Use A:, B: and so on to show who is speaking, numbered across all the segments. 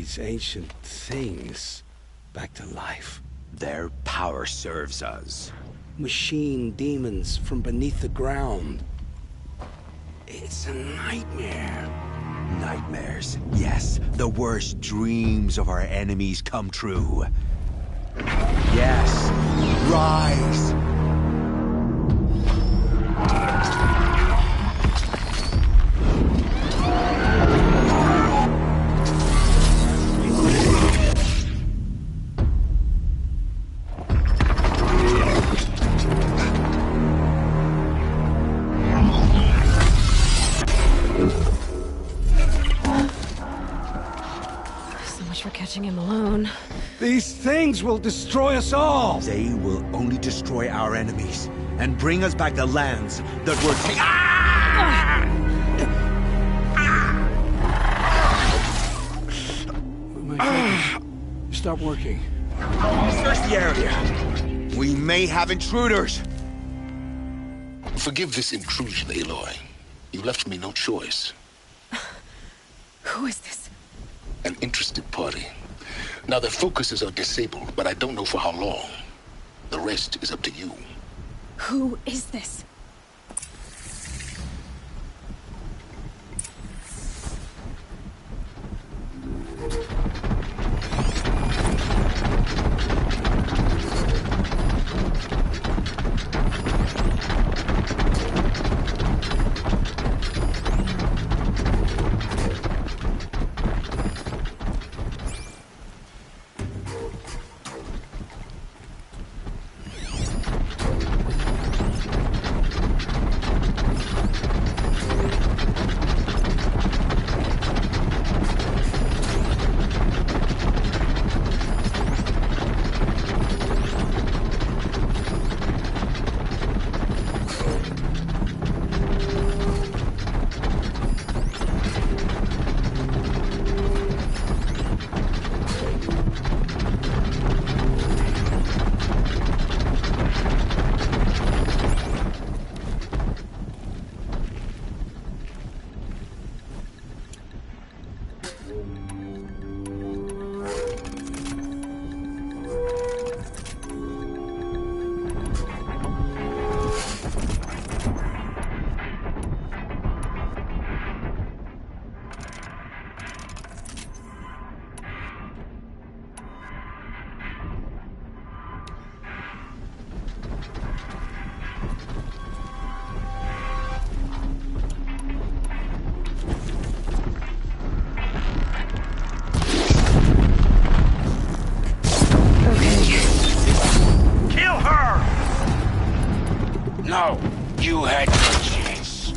A: these ancient things back to life.
B: Their power serves us.
A: Machine demons from beneath the ground. It's a nightmare.
B: Nightmares, yes. The worst dreams of our enemies come true. Yes, rise!
C: For catching him alone.
A: These things will destroy us all!
B: They will only destroy our enemies and bring us back the lands that were taken. Ah!
A: My focus. Stop working.
B: Search the area. We may have intruders.
D: Forgive this intrusion, Aloy. You left me no choice.
C: Who is this?
D: An interested party. Now their focuses are disabled, but I don't know for how long. The rest is up to you.
C: Who is this?
D: No, you had your chance.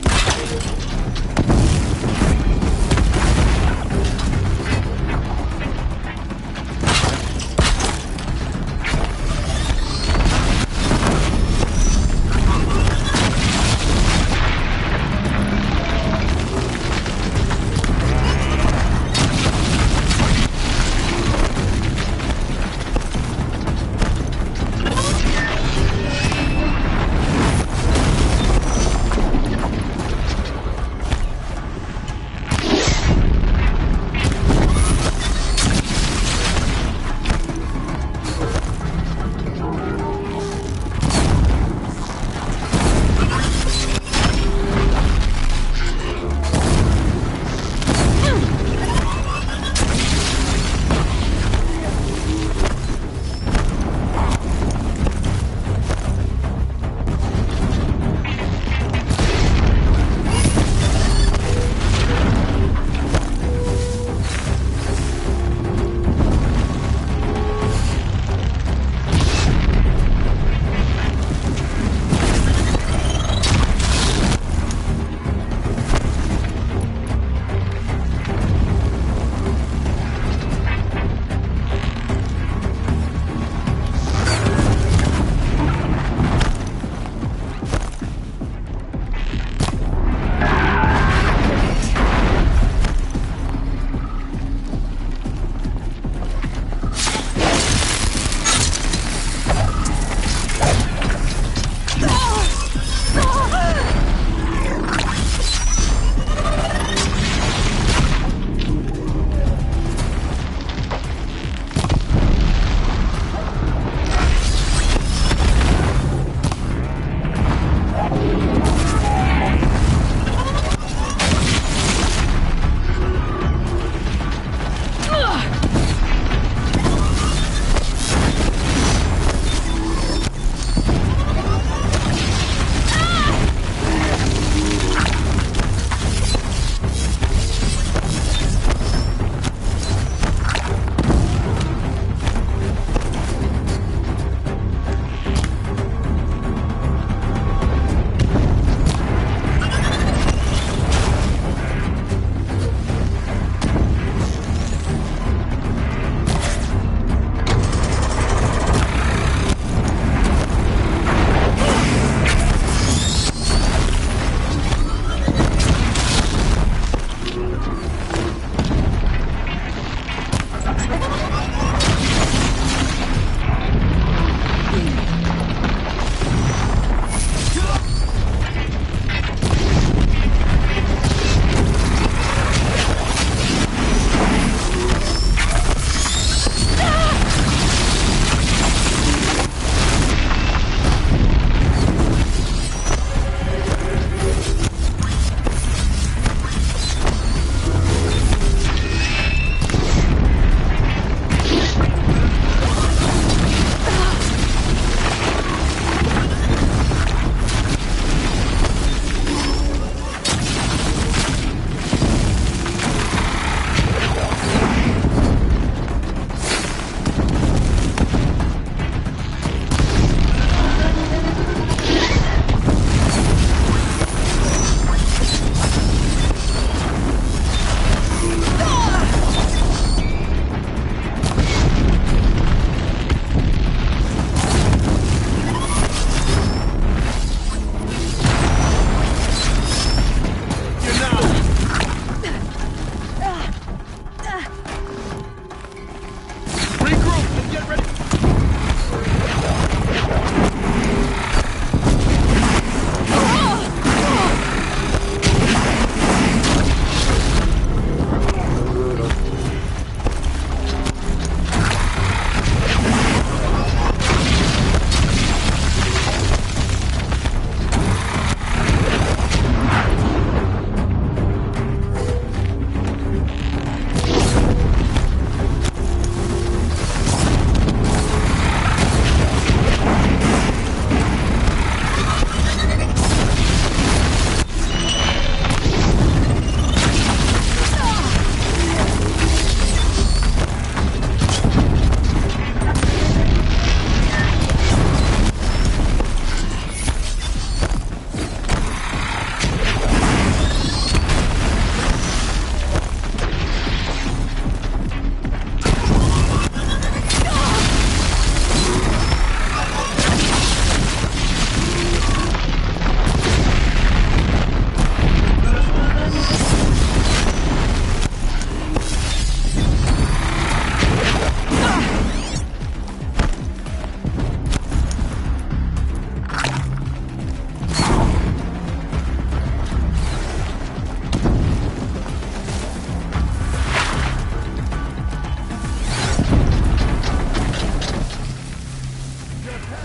C: I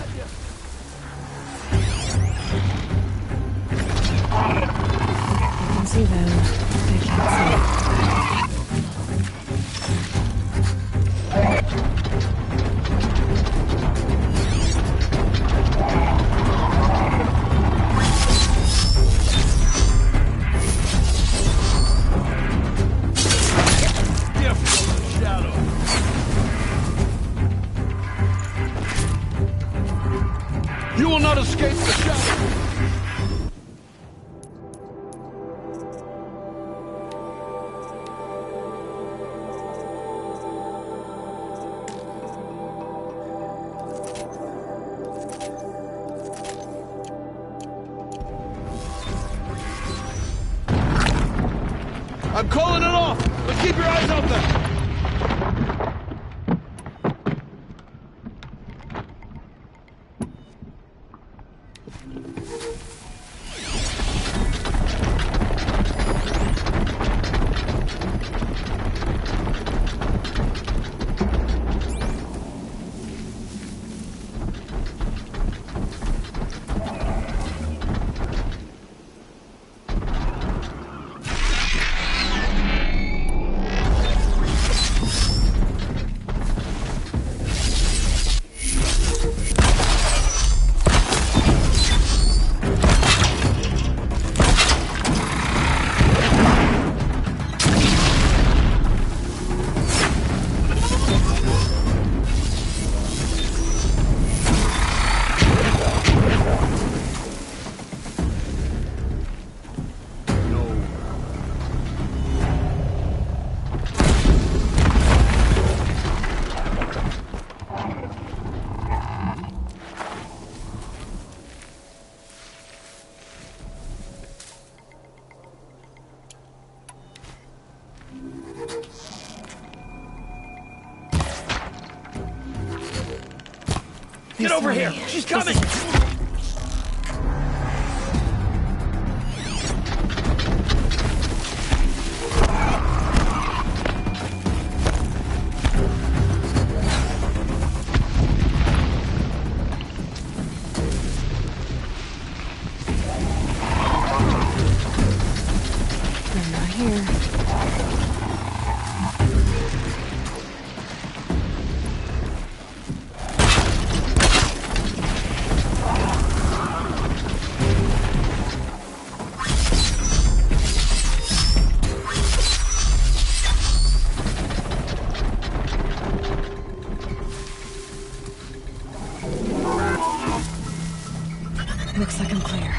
C: can see them. I can't see.
B: You will not escape the shadow! I'm calling it off! But keep your eyes open! Get over here! She's coming!
C: They're not here. Looks like I'm clear.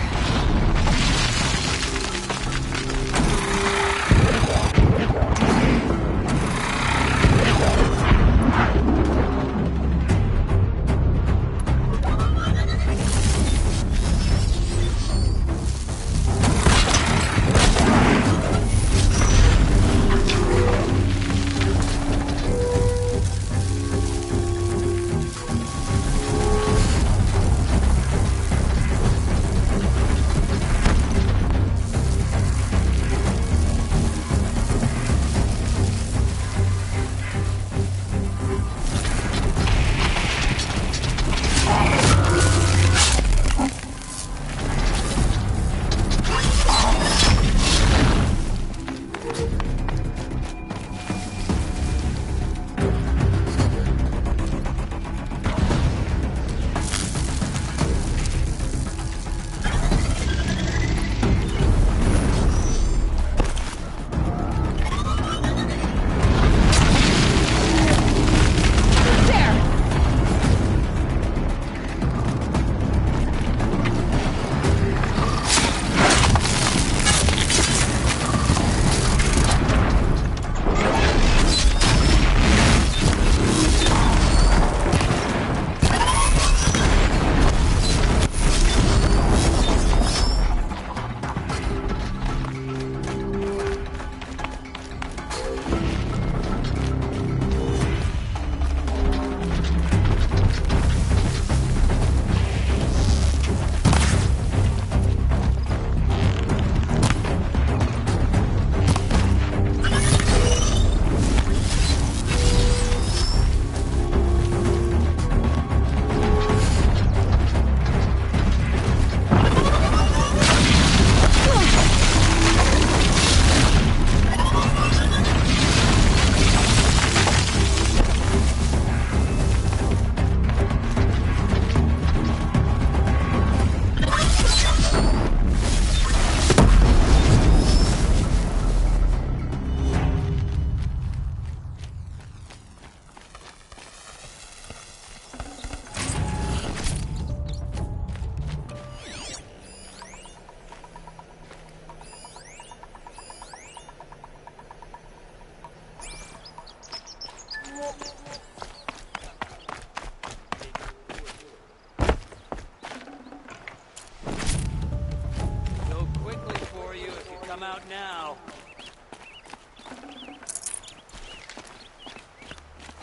E: out now.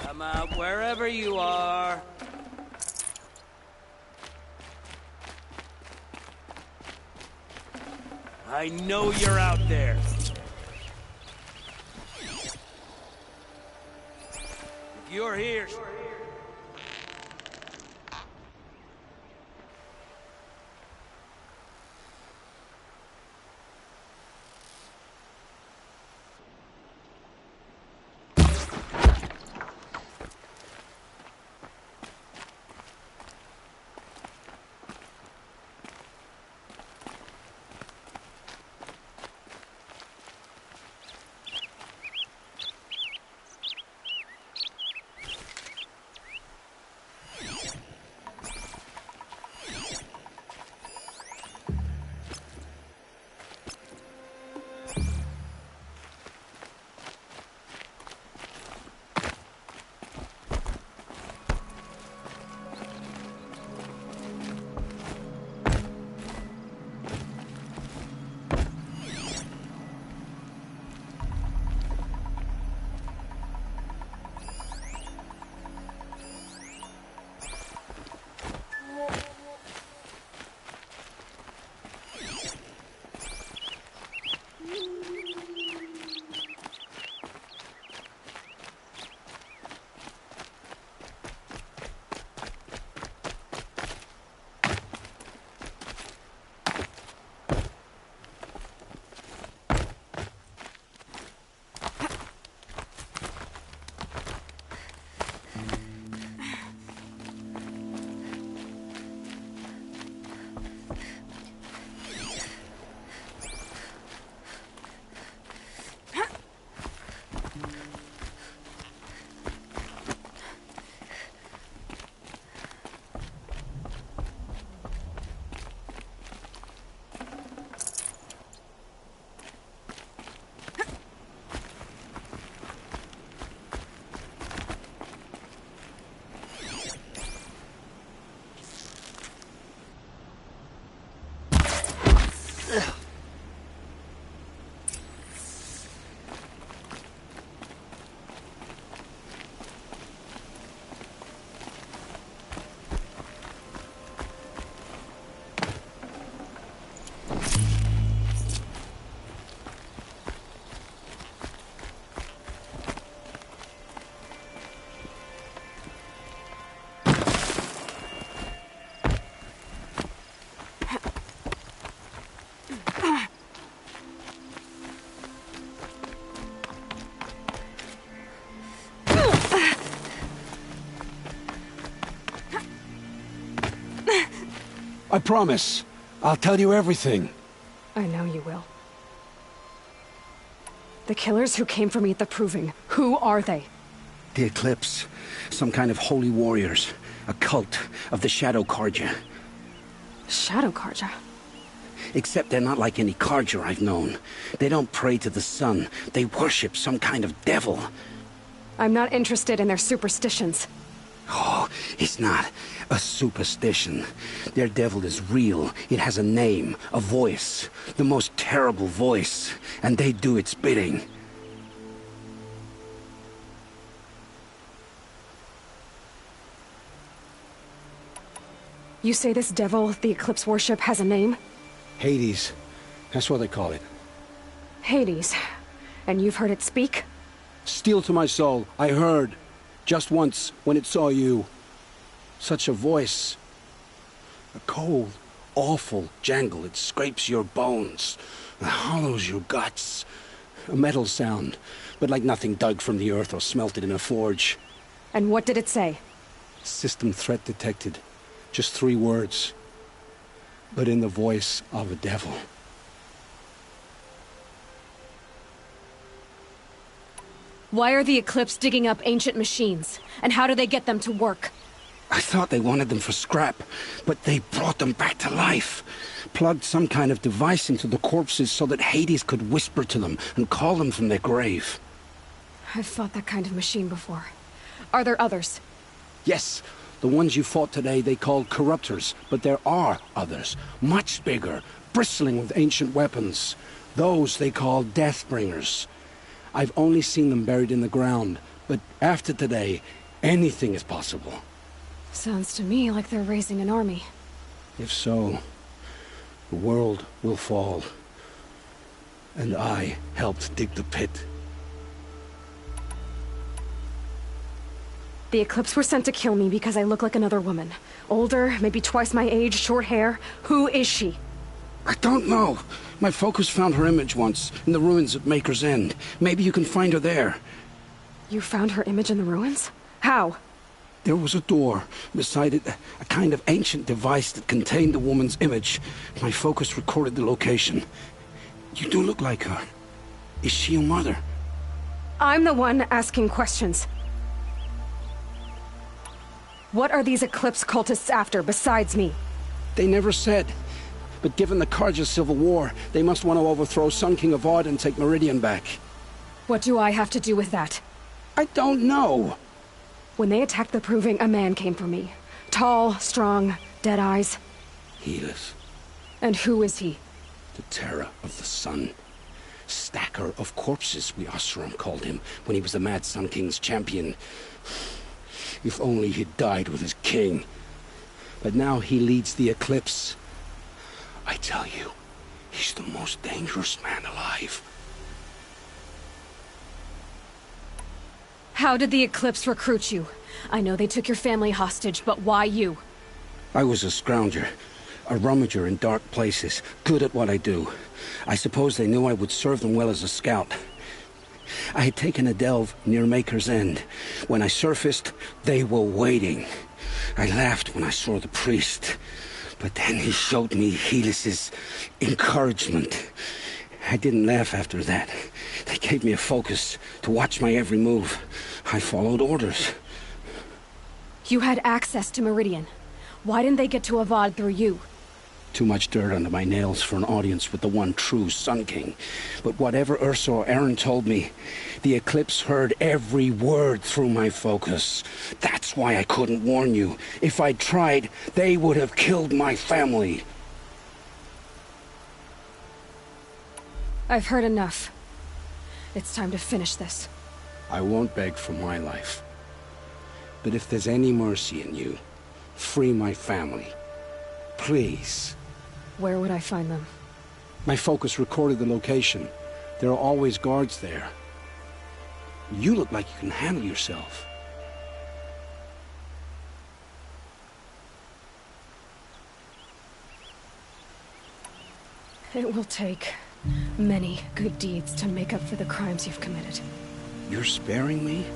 E: Come out wherever you are. I know you're out there. If you're here...
A: I promise. I'll tell you everything.
C: I know you will. The killers who came for me at the Proving, who are they?
A: The Eclipse. Some kind of holy warriors. A cult of the Shadow Carja.
C: Shadow Carja?
A: Except they're not like any Carja I've known. They don't pray to the sun. They worship some kind of devil.
C: I'm not interested in their superstitions.
A: Oh, it's not a superstition. Their devil is real. It has a name, a voice. The most terrible voice. And they do its bidding.
C: You say this devil the Eclipse worship has a name?
A: Hades. That's what they call it.
C: Hades. And you've heard it speak?
A: Steel to my soul. I heard. Just once, when it saw you. Such a voice. A cold, awful jangle. It scrapes your bones. It hollows your guts. A metal sound, but like nothing dug from the earth or smelted in a forge.
C: And what did it say?
A: System threat detected. Just 3 words. But in the voice of a devil.
C: Why are the Eclipse digging up ancient machines? And how do they get them to work?
A: I thought they wanted them for scrap, but they brought them back to life. Plugged some kind of device into the corpses so that Hades could whisper to them and call them from their grave.
C: I've fought that kind of machine before. Are there others?
A: Yes, the ones you fought today they called corruptors, but there are others, much bigger, bristling with ancient weapons. Those they call Deathbringers. I've only seen them buried in the ground, but after today, anything is possible.
C: Sounds to me like they're raising an army.
A: If so, the world will fall. And I helped dig the pit.
C: The Eclipse were sent to kill me because I look like another woman. Older, maybe twice my age, short hair. Who is she?
A: I don't know. My focus found her image once, in the ruins at Maker's End. Maybe you can find her there.
C: You found her image in the ruins? How?
A: There was a door. Beside it, a kind of ancient device that contained the woman's image. My focus recorded the location. You do look like her. Is she your mother?
C: I'm the one asking questions. What are these Eclipse cultists after, besides me?
A: They never said. But given the Carja civil war, they must want to overthrow Sun King Avad and take Meridian back.
C: What do I have to do with that?
A: I don't know.
C: When they attacked the Proving, a man came for me. Tall, strong, dead eyes.
A: Helis,
C: And who is he?
A: the terror of the sun. Stacker of corpses, we Oseram called him, when he was the Mad Sun King's champion. If only he'd died with his king. But now he leads the Eclipse. I tell you, he's the most dangerous man alive.
C: How did the Eclipse recruit you? I know they took your family hostage, but why you?
A: I was a scrounger, a rummager in dark places, good at what I do. I suppose they knew I would serve them well as a scout. I had taken a delve near Maker's End. When I surfaced, they were waiting. I laughed when I saw the priest, but then he showed me Helis's encouragement. I didn't laugh after that. They gave me a focus to watch my every move. I followed orders.
C: You had access to Meridian. Why didn't they get to Avad through you?
A: Too much dirt under my nails for an audience with the one true Sun King. But whatever Ursa or Aaron told me, the Eclipse heard every word through my focus. That's why I couldn't warn you. If I'd tried, they would have killed my family.
C: I've heard enough. It's time to finish this.
A: I won't beg for my life. But if there's any mercy in you, free my family. Please.
C: Where would I find them?
A: My focus recorded the location. There are always guards there. You look like you can handle yourself.
C: It will take many good deeds to make up for the crimes you've committed.
A: You're sparing me?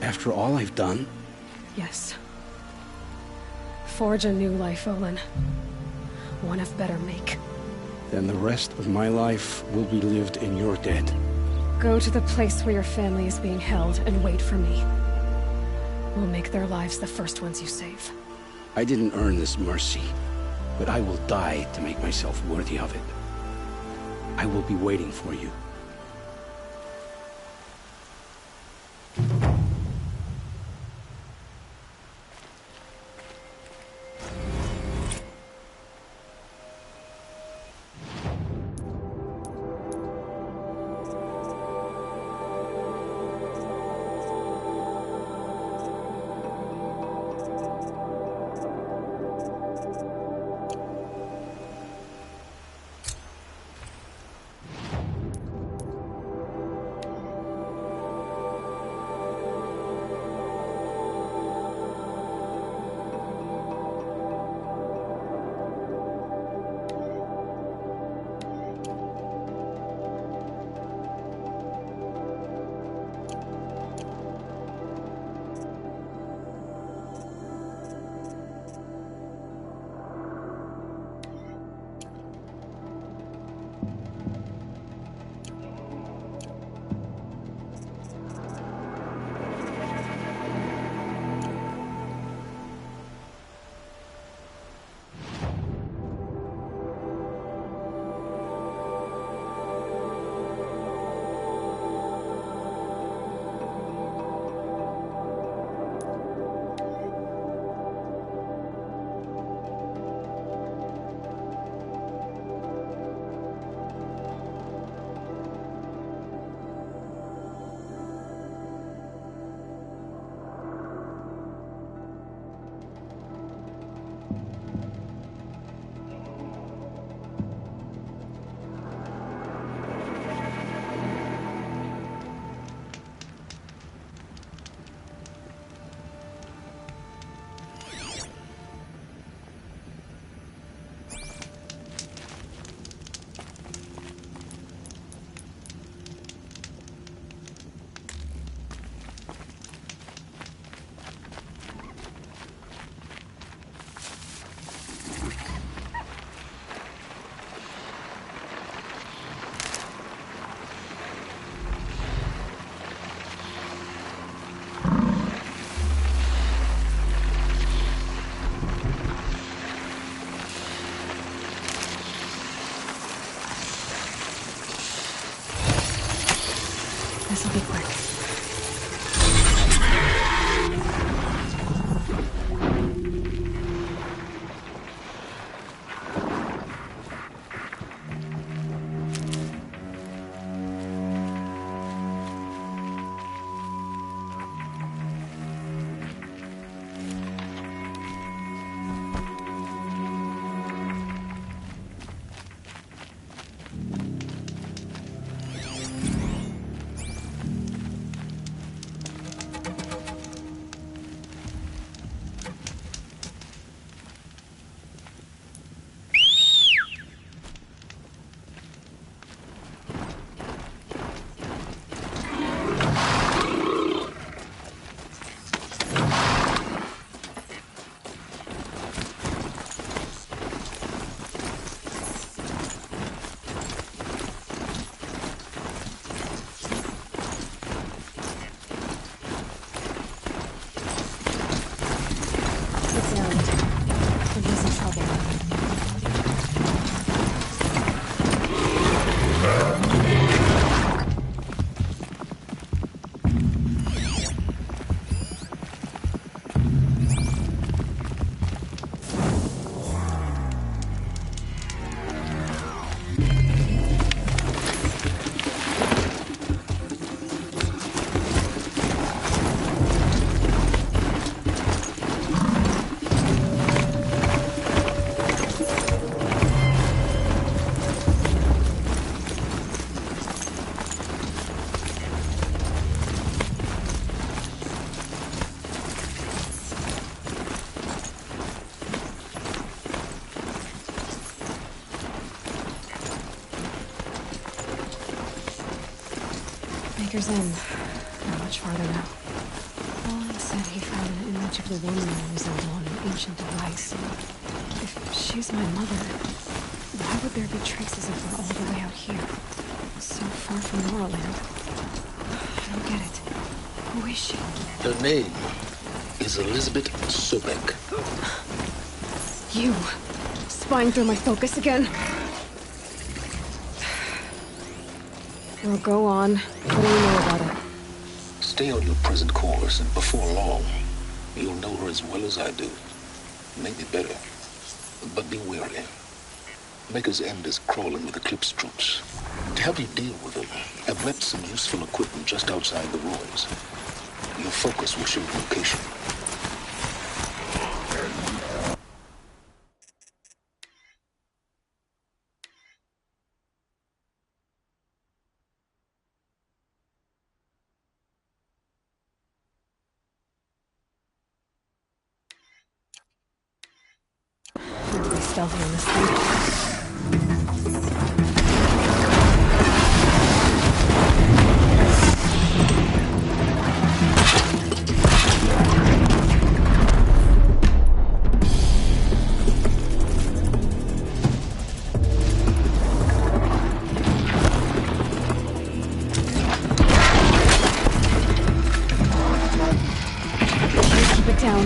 A: After all I've done?
C: Yes. Forge a new life, Olin. One of better make.
A: Then the rest of my life will be lived in your debt.
C: Go to the place where your family is being held and wait for me. We'll make their lives the first ones you save.
A: I didn't earn this mercy, but I will die to make myself worthy of it. I will be waiting for you.
C: This'll be quick. Baker's Inn. Not much farther now. Owen said he found an image of the woman who resembled on an ancient device. If she's my mother, why would there be traces of her all the way out here? So far from Norland. I don't get it. Who is she?
D: Her name is Elizabeth Sobek.
C: You! Spying through my focus again? Well, go on. What do you know about it?
D: Stay on your present course, and before long, you'll know her as well as I do. Maybe better. But be wary. Maker's End is crawling with Eclipse troops. To help you deal with them, I've left some useful equipment just outside the ruins. Your focus will show the location.
C: Really stealthy on this thing. Keep it down.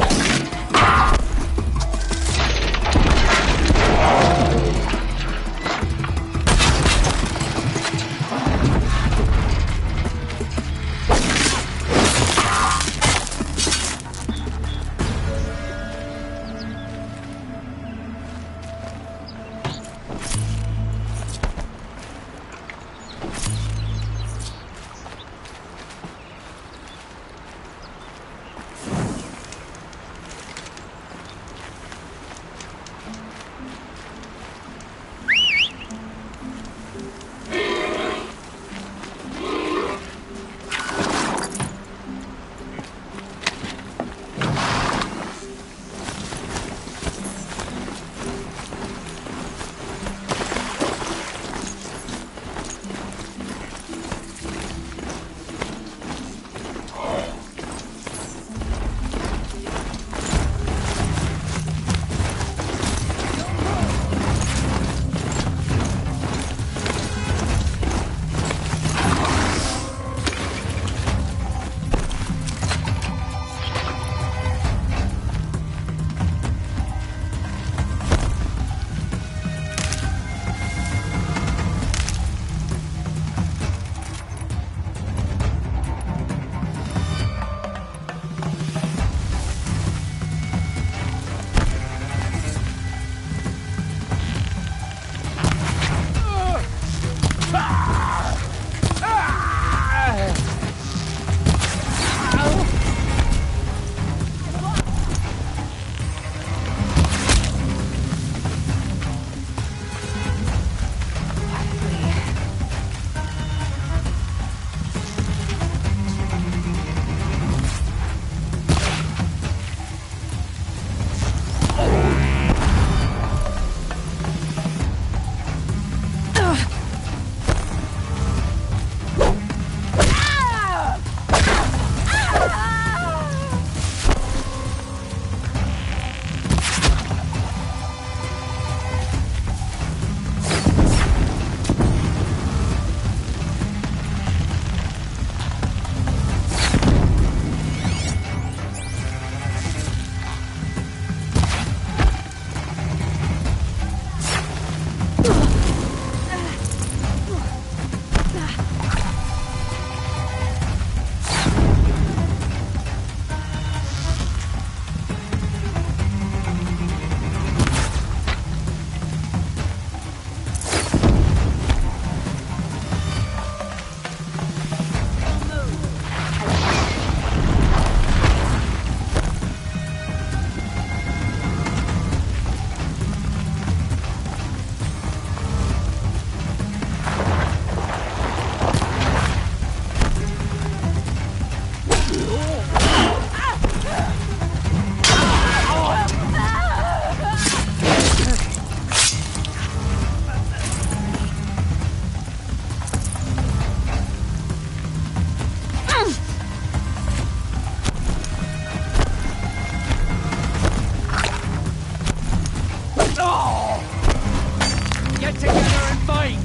E: Get together and fight!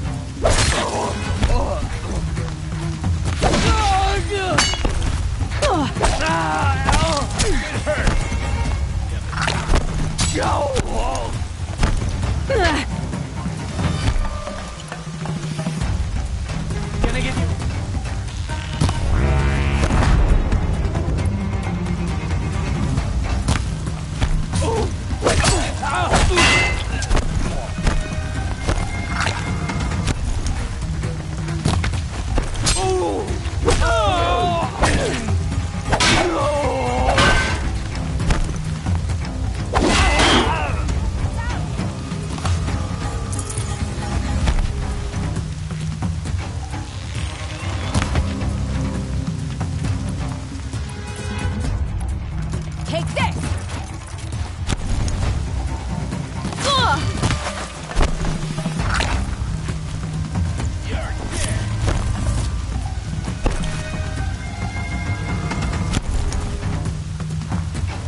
E: It hurts! Joe! Gonna get you.
C: Take this!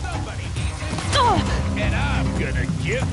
E: Somebody needs it. And I'm gonna give it.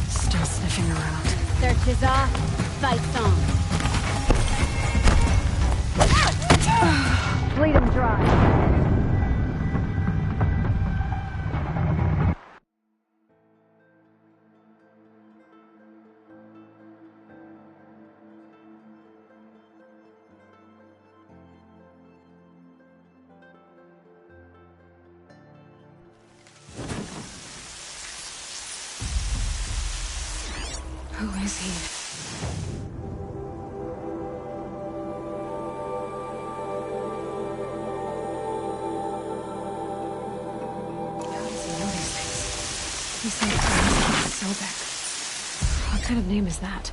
C: Still sniffing around.
F: Search is off. Fight's on. Bleed 'em dry.
C: Who is he? How does he know these things? He said Sobek. What kind of name is that?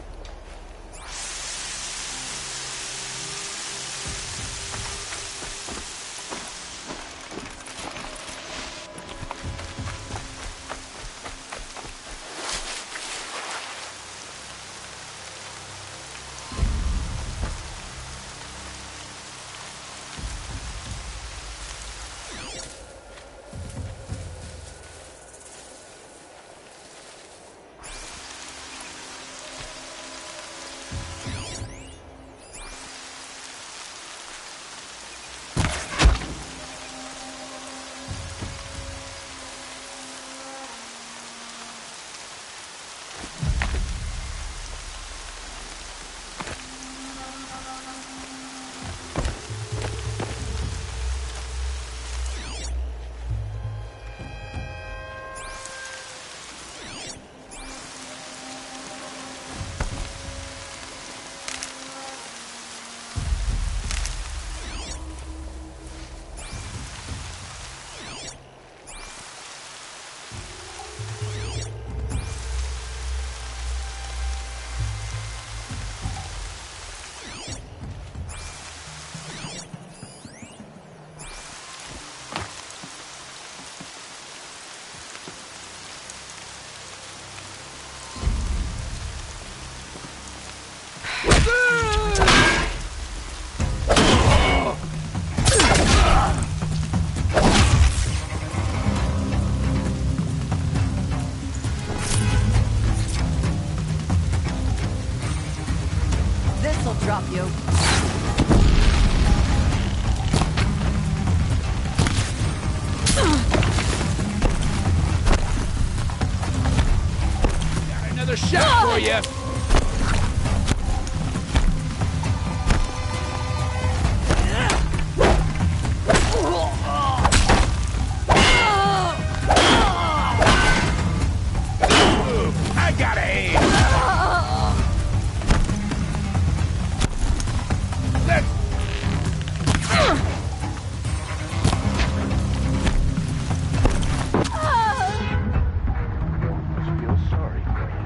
F: This'll drop you.
E: Got Another shot for you. I got aim. Let's.
D: Feel sorry for you.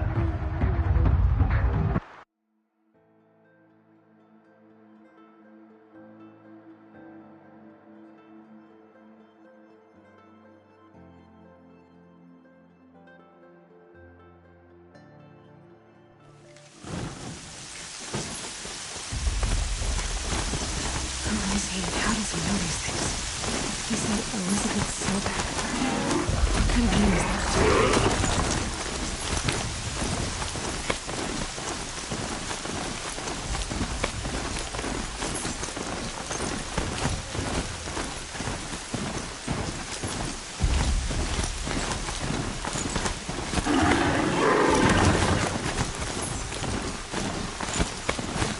C: Who is he? How does he know these things? He said Elizabeth Silver. What kind of name is that?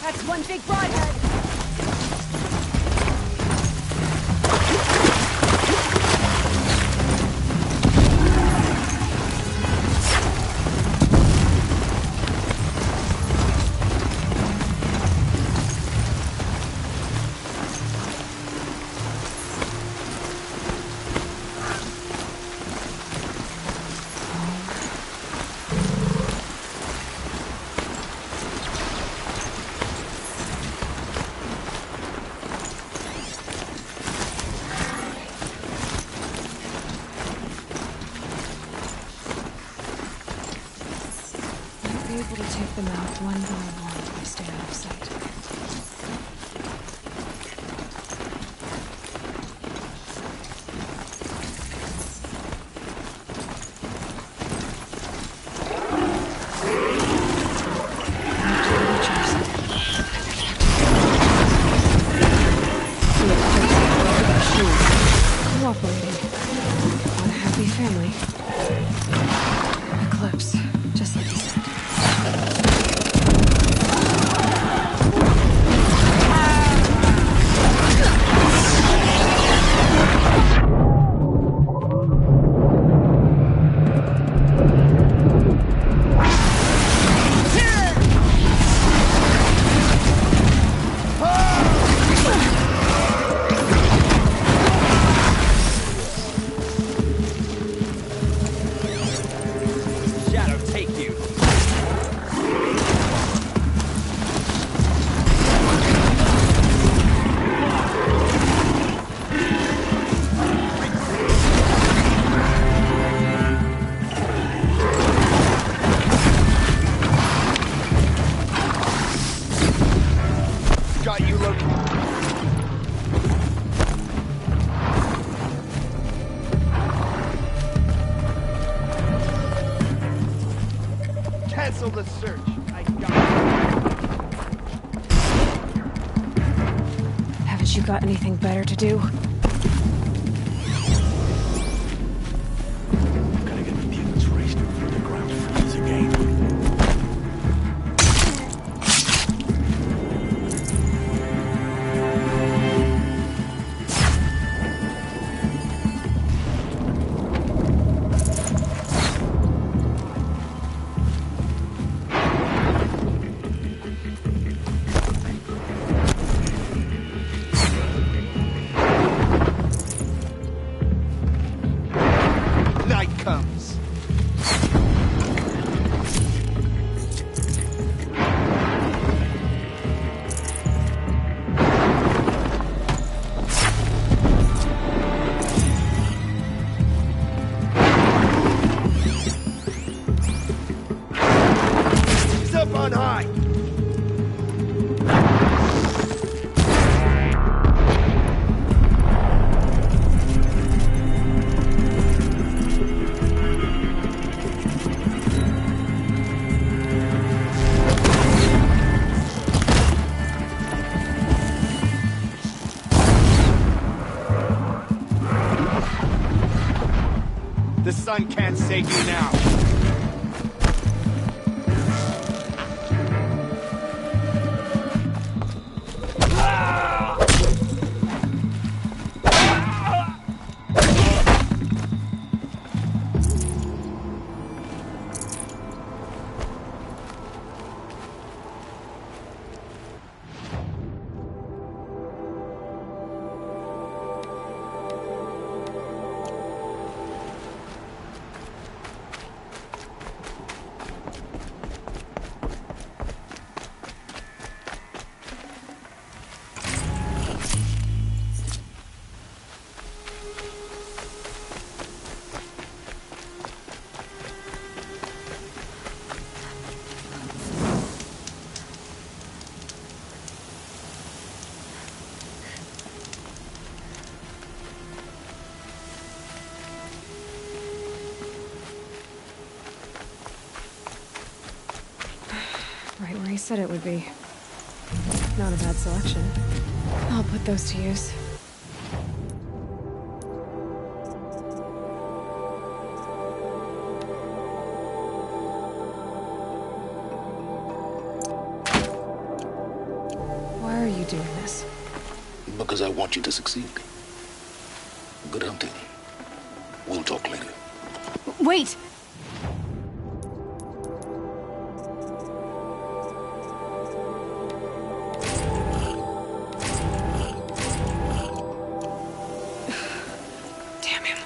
F: That's one big broadhead.
C: Might be able to take them out one by one if I stay out of sight. Cooperating. One happy family. Eclipse, just like he said.
E: Shadow, take you. Got you located. Cancel the search. I got
C: Haven't you got anything better to do?
B: Gotta get the mutants raced before the ground freezes again.
E: night comes. He's up on high. The sun can't save you now.
C: Right where he said it would be. Not a bad selection. I'll put those to use. Why are you doing this?
D: Because I want you to succeed. Good hunting. We'll talk later.
C: Wait! Damn him.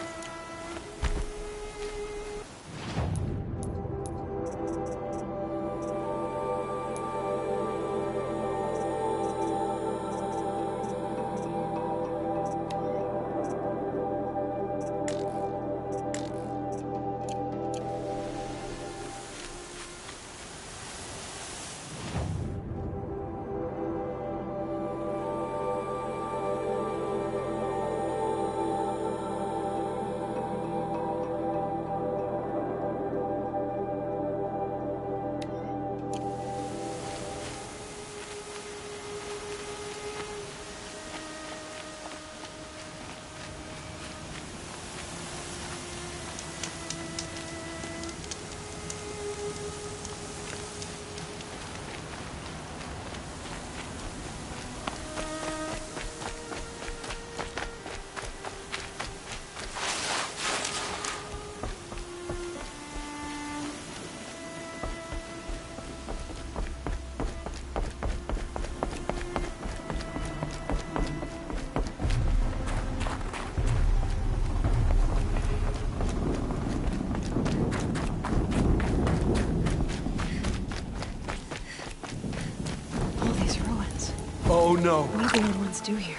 B: Oh no!
C: What do the old ones do here?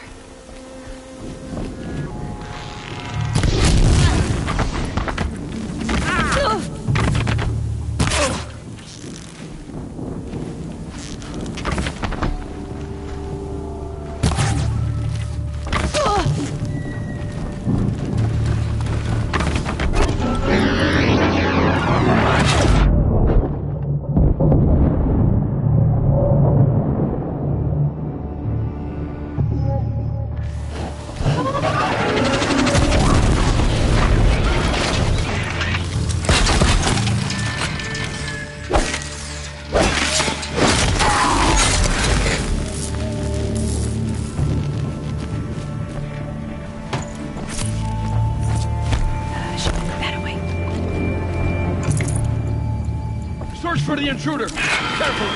E: Search for the intruder! Careful!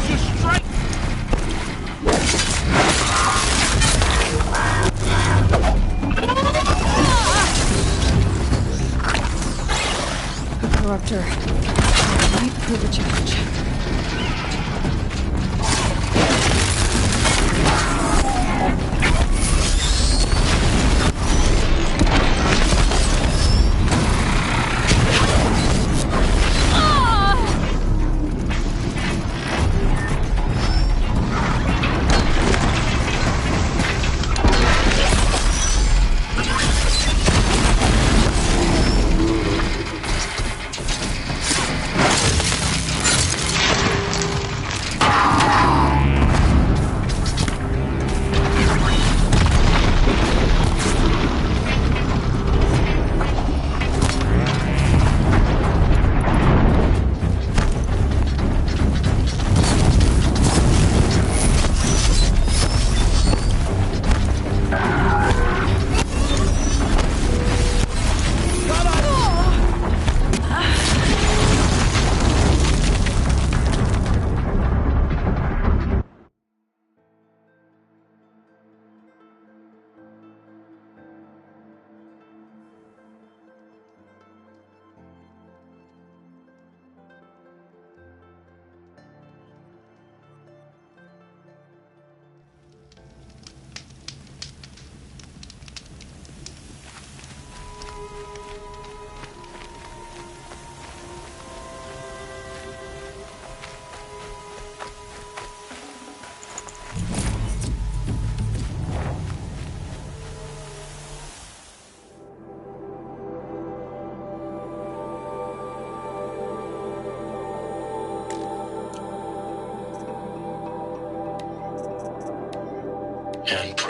E: Just strike!
C: A corruptor. Might prove a challenge.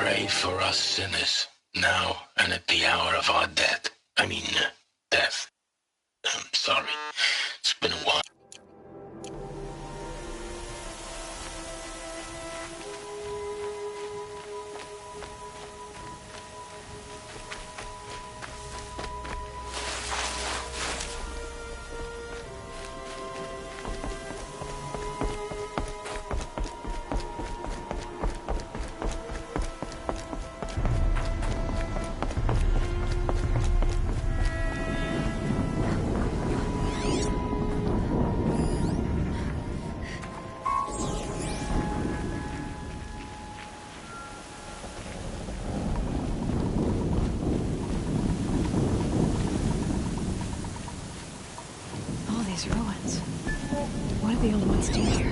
D: Pray for us sinners, now and at the hour of our death. Death. I'm sorry. It's been a while.
C: Ruins. What did the old ones do here?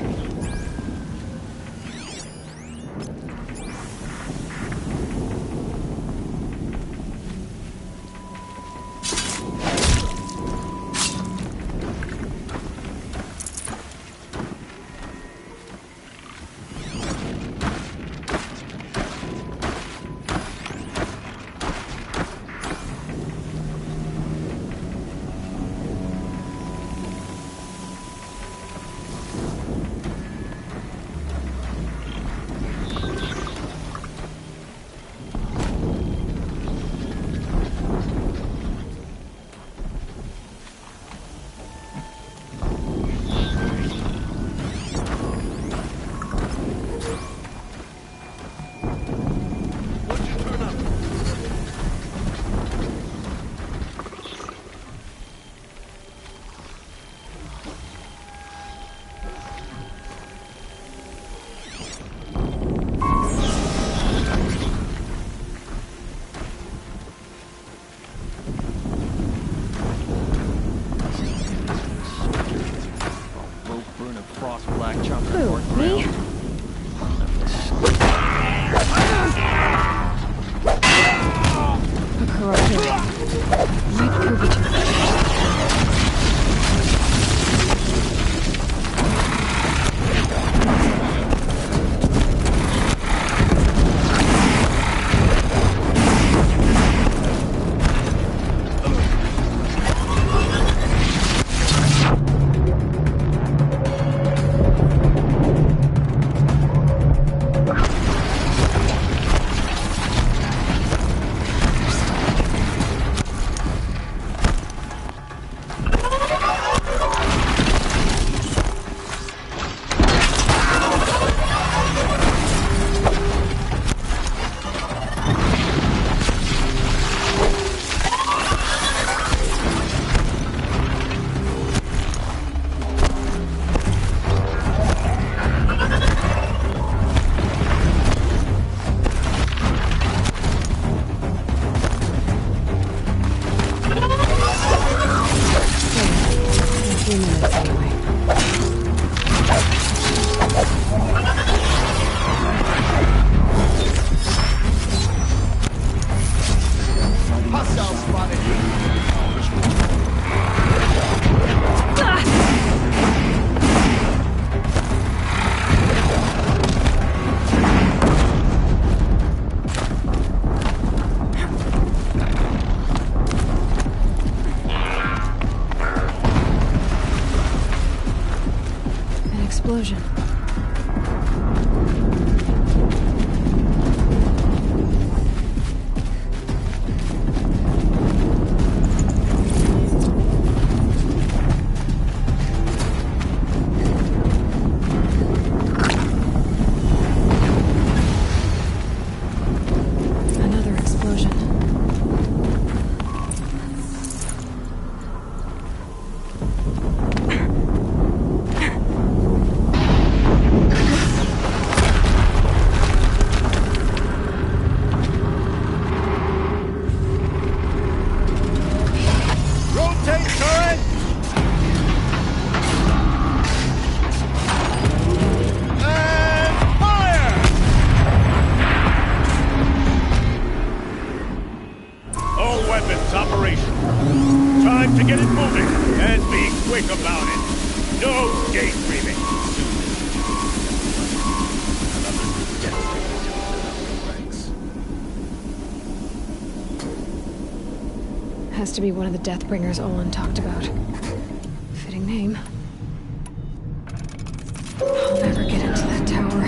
C: Explosion. Another explosion.
E: Time to get it moving, and be quick about it. No daydreaming.
B: Another new death to the ranks.
C: Has to be one of the Deathbringers Olin talked about. Fitting name. I'll never get into that tower.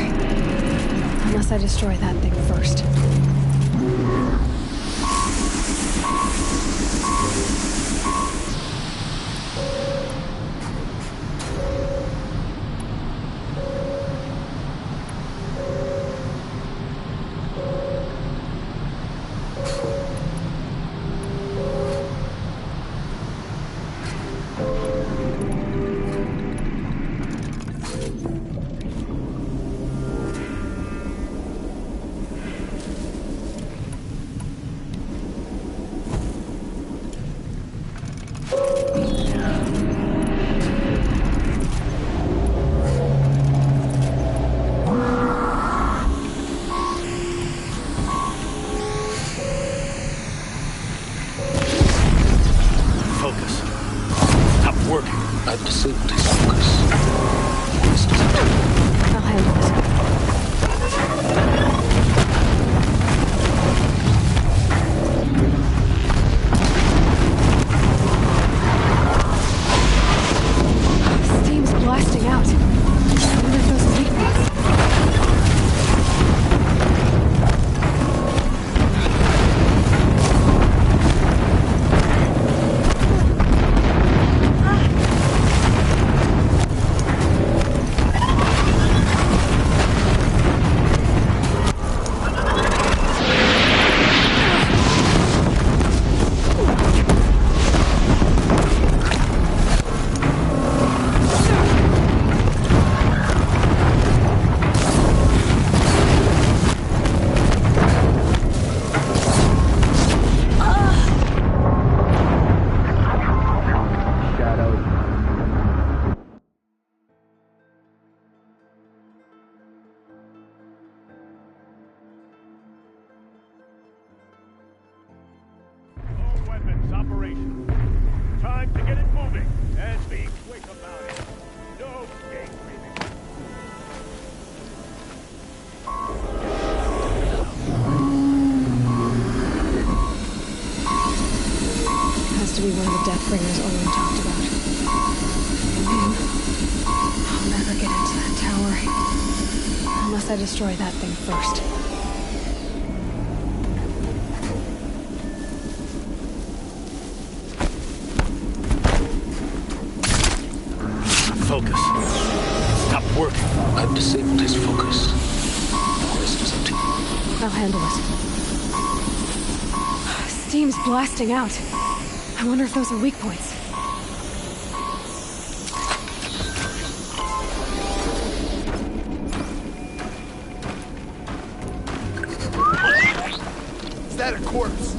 C: Unless I destroy that thing first.
D: I've disabled his focus.
C: I'll handle it. Steam's blasting out. I wonder if those are weak points.
E: Operation. Time to get it moving and be quick about it. No daydreaming.
C: Has to be one of the Deathbringers Olin talked about. Name. I'll never get into that tower. Unless I destroy that thing first.
E: Focus. Stop working.
D: I've disabled his focus. The rest is up to you.
C: I'll handle it. Steam's blasting out. I wonder if those are weak points.
G: Is that a corpse?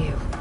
C: you.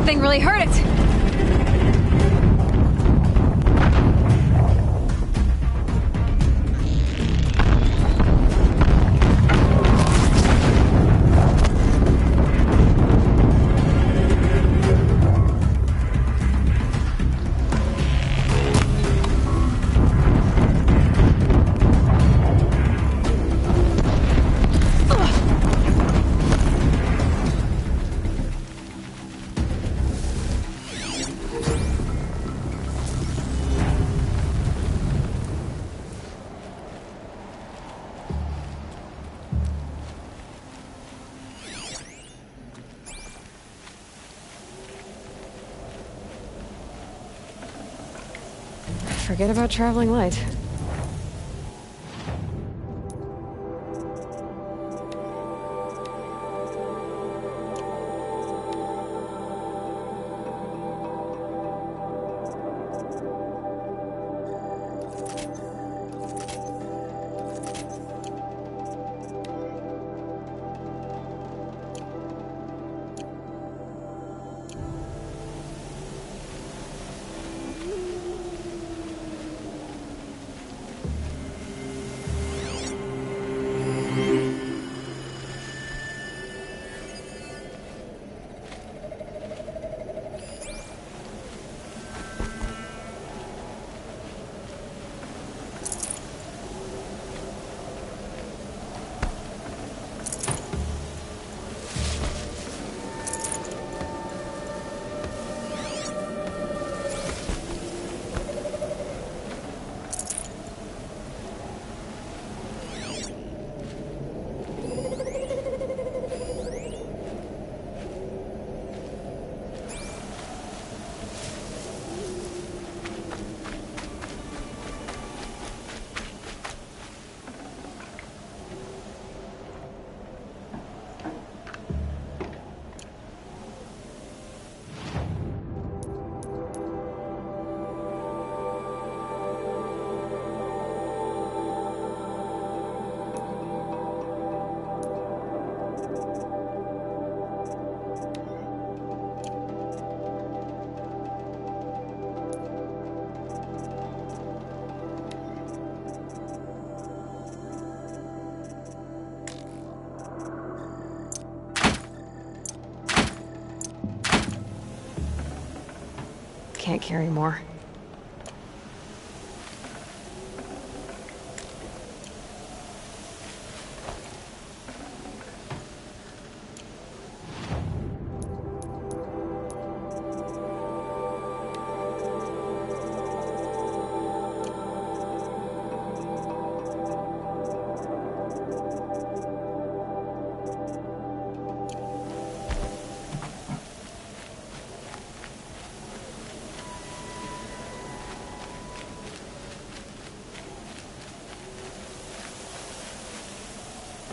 C: thing really hurt it. Forget about traveling light. Can't carry more.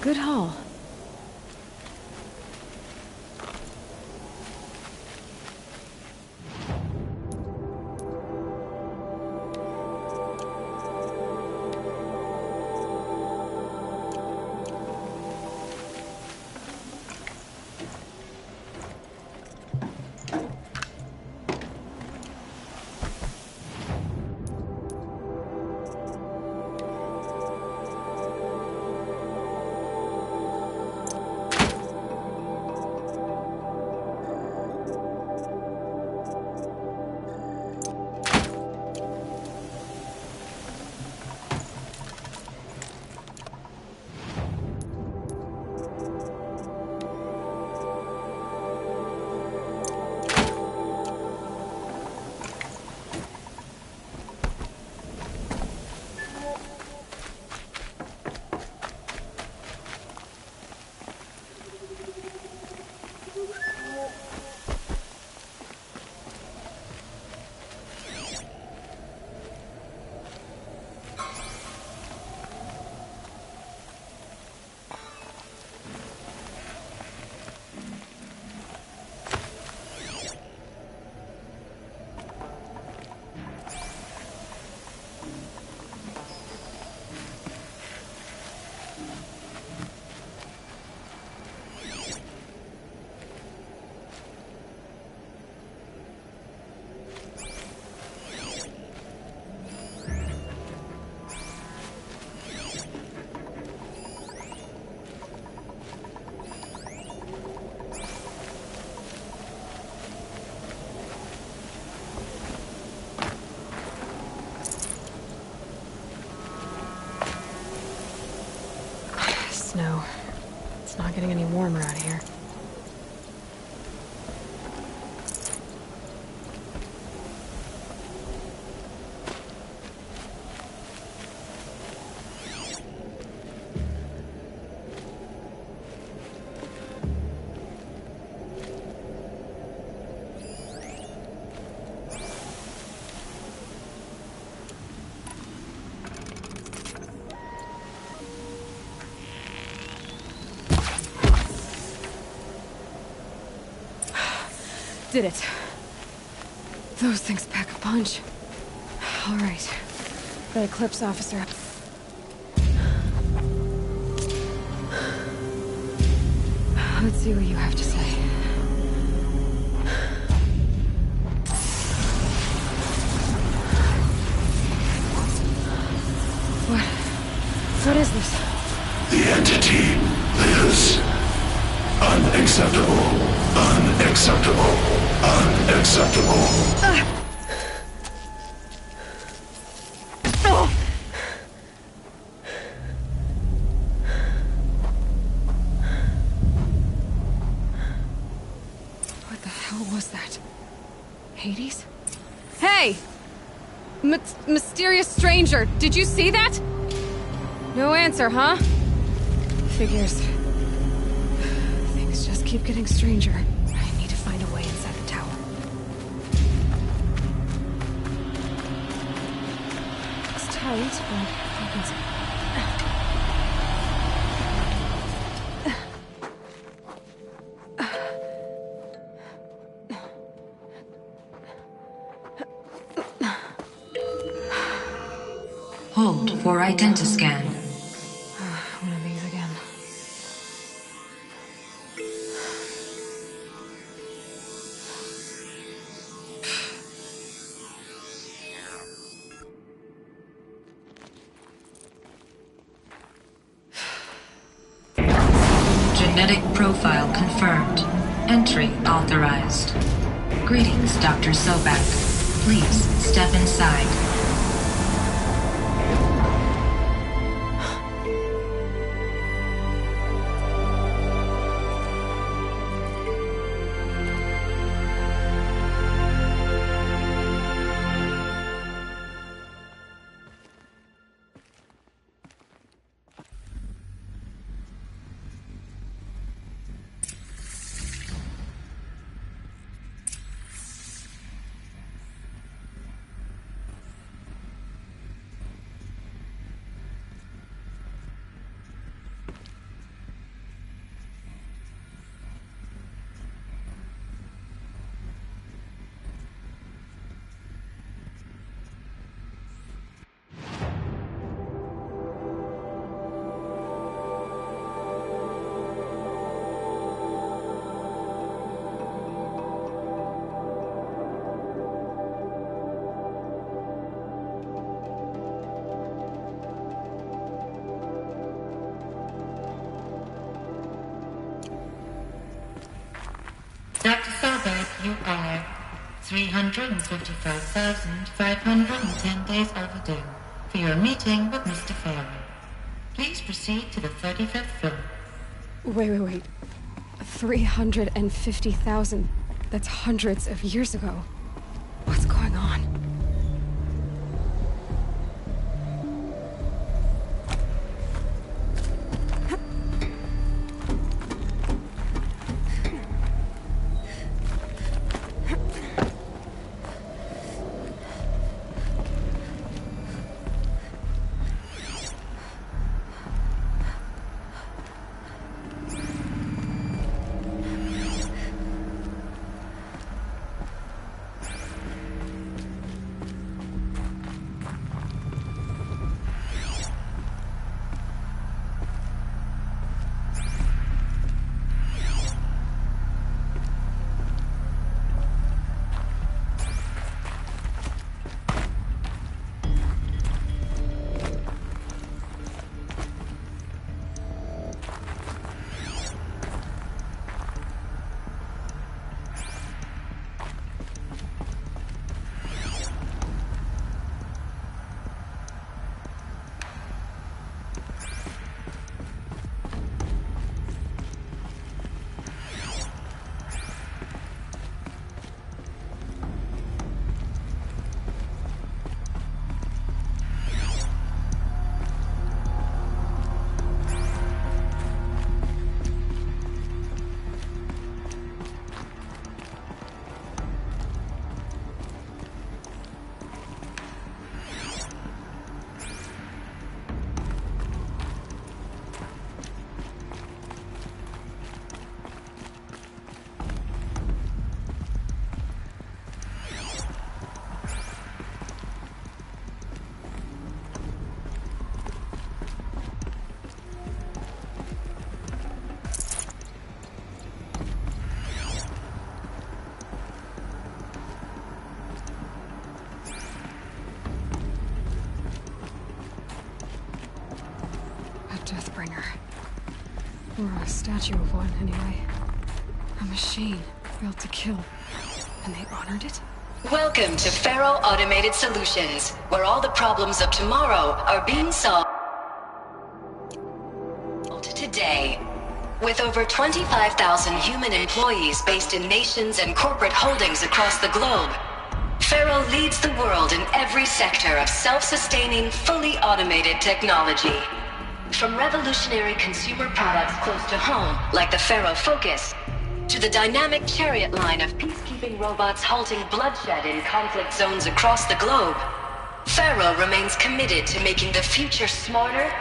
C: Good haul. snow. It's not getting any warmer out here. Did it. Those things pack a punch. All right. The Eclipse officer. Let's see what you have to say. What is this?
G: The entity lives. Unacceptable. Unacceptable. Unacceptable.
C: What the hell was that? Hades? Hey! Mysterious stranger, did you see that? No answer, huh? Figures. Things just keep getting stranger. I need to find a way inside the tower. It's tight, but I can see.
H: Hold for identiscan.
C: One of these again.
H: Genetic profile confirmed. Entry authorized. Greetings, Dr. Sobek. Please step inside.
I: Dr. Sobek, you are 355,510 days overdue for your meeting with Mr. Farrell. Please proceed to the 35th floor.
C: Wait. 350,000. That's hundreds of years ago. What's going on? Deathbringer. Or a statue of one, anyway. A machine built to kill. And they honored it?
J: Welcome to Faro Automated Solutions, where all the problems of tomorrow are being solved today. With over 25,000 human employees based in nations and corporate holdings across the globe, Faro leads the world in every sector of self-sustaining, fully automated technology. From revolutionary consumer products close to home, like the Faro Focus, to the dynamic Chariot line of peacekeeping robots halting bloodshed in conflict zones across the globe, Faro remains committed to making the future smarter,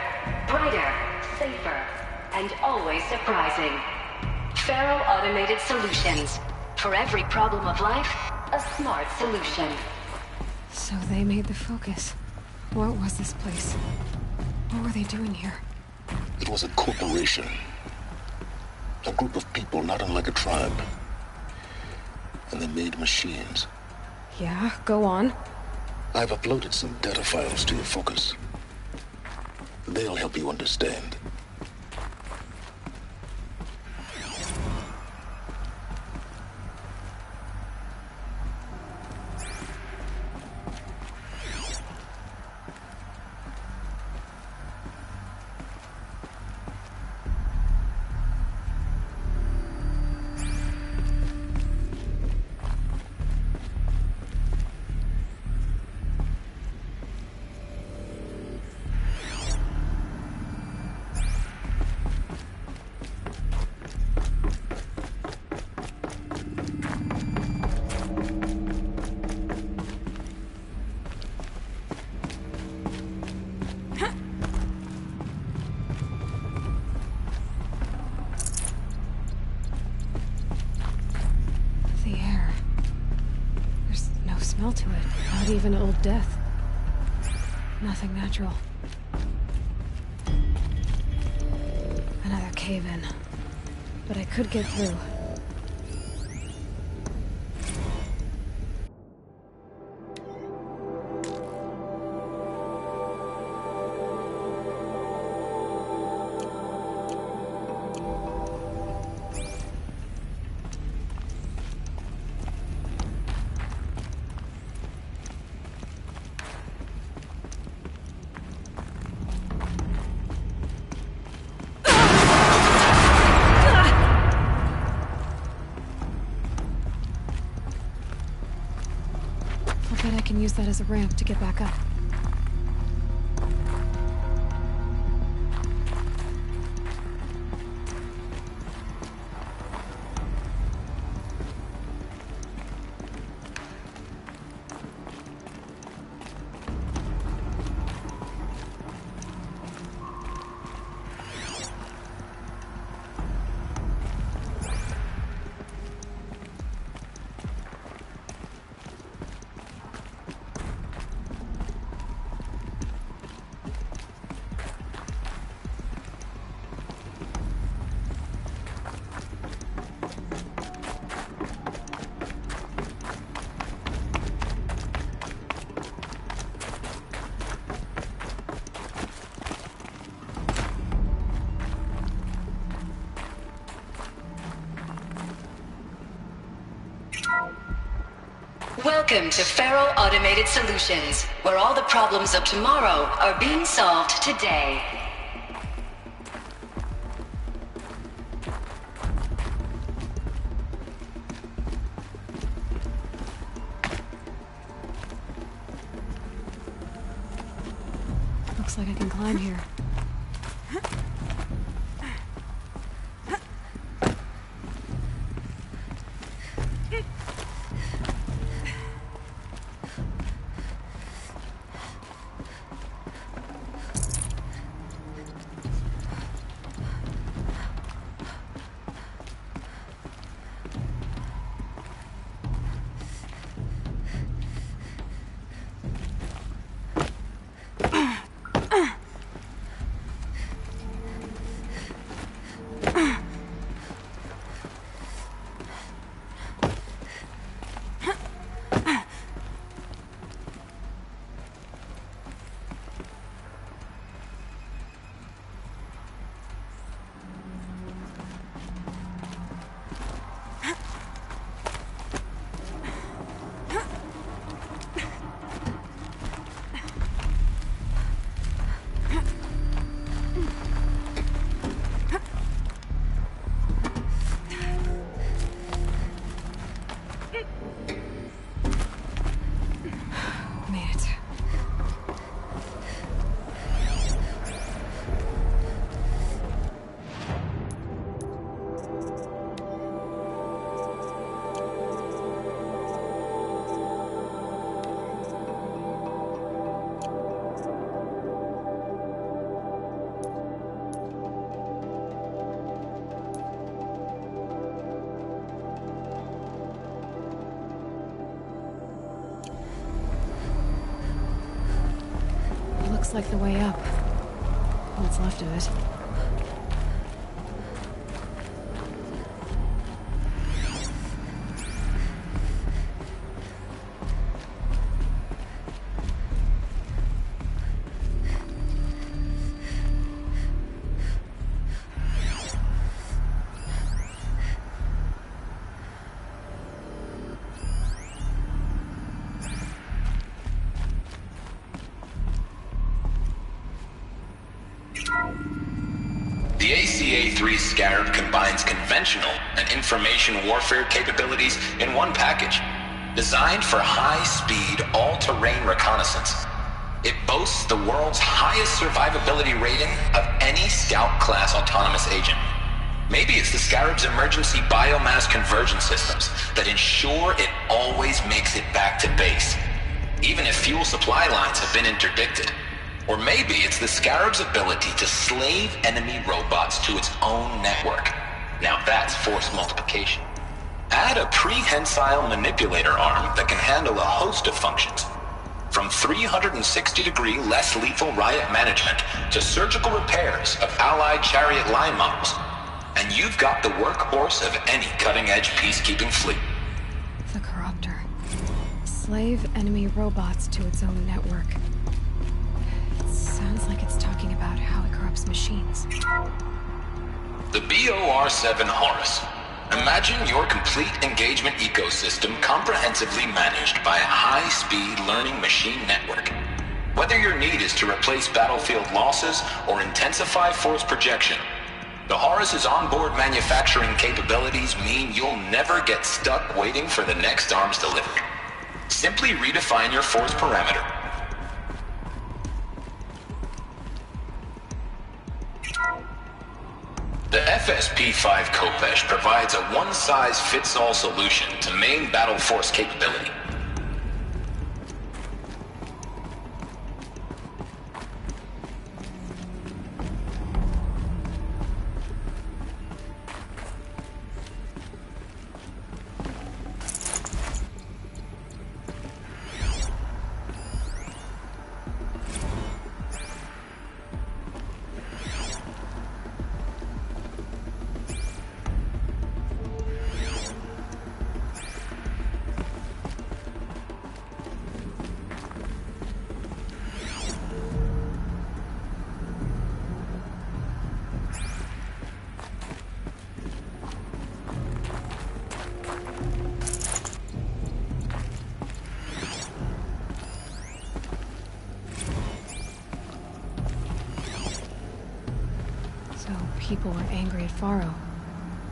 J: brighter, safer, and always surprising. Faro Automated Solutions. For every problem of life, a smart solution.
C: So they made the Focus. What was this place? What were they doing here?
D: It was a corporation. A group of people not unlike a tribe. And they made machines.
C: Yeah, go on.
D: I've uploaded some data files to your Focus. They'll help you understand.
C: To it. Not even Old Death. Nothing natural. Another cave-in. But I could get through. I can use that as a ramp to get back up.
J: Welcome to Faro Automated Solutions, where all the problems of tomorrow are being solved today.
C: Looks like I can climb here. Looks like the way up. What's left of it.
K: The ACA-3 Scarab combines conventional and information warfare capabilities in one package, designed for high-speed, all-terrain reconnaissance. It boasts the world's highest survivability rating of any Scout-class autonomous agent. Maybe it's the Scarab's emergency biomass conversion systems that ensure it always makes it back to base, even if fuel supply lines have been interdicted. Or maybe it's the Scarab's ability to slave enemy robots to its own network. Now that's force multiplication. Add a prehensile manipulator arm that can handle a host of functions, from 360-degree less lethal riot management to surgical repairs of Allied chariot line models, and you've got the workhorse of any cutting-edge peacekeeping fleet.
C: The Corruptor. Slave enemy robots to its own network. Sounds like it's talking about how it corrupts machines.
K: The BOR-7 Horus. Imagine your complete engagement ecosystem comprehensively managed by a high-speed learning machine network. Whether your need is to replace battlefield losses or intensify force projection, the Horus's onboard manufacturing capabilities mean you'll never get stuck waiting for the next arms delivery. Simply redefine your force parameter. The FSP-5 Kopesh provides a one-size-fits-all solution to main battle force capability.
C: People were angry at Faro,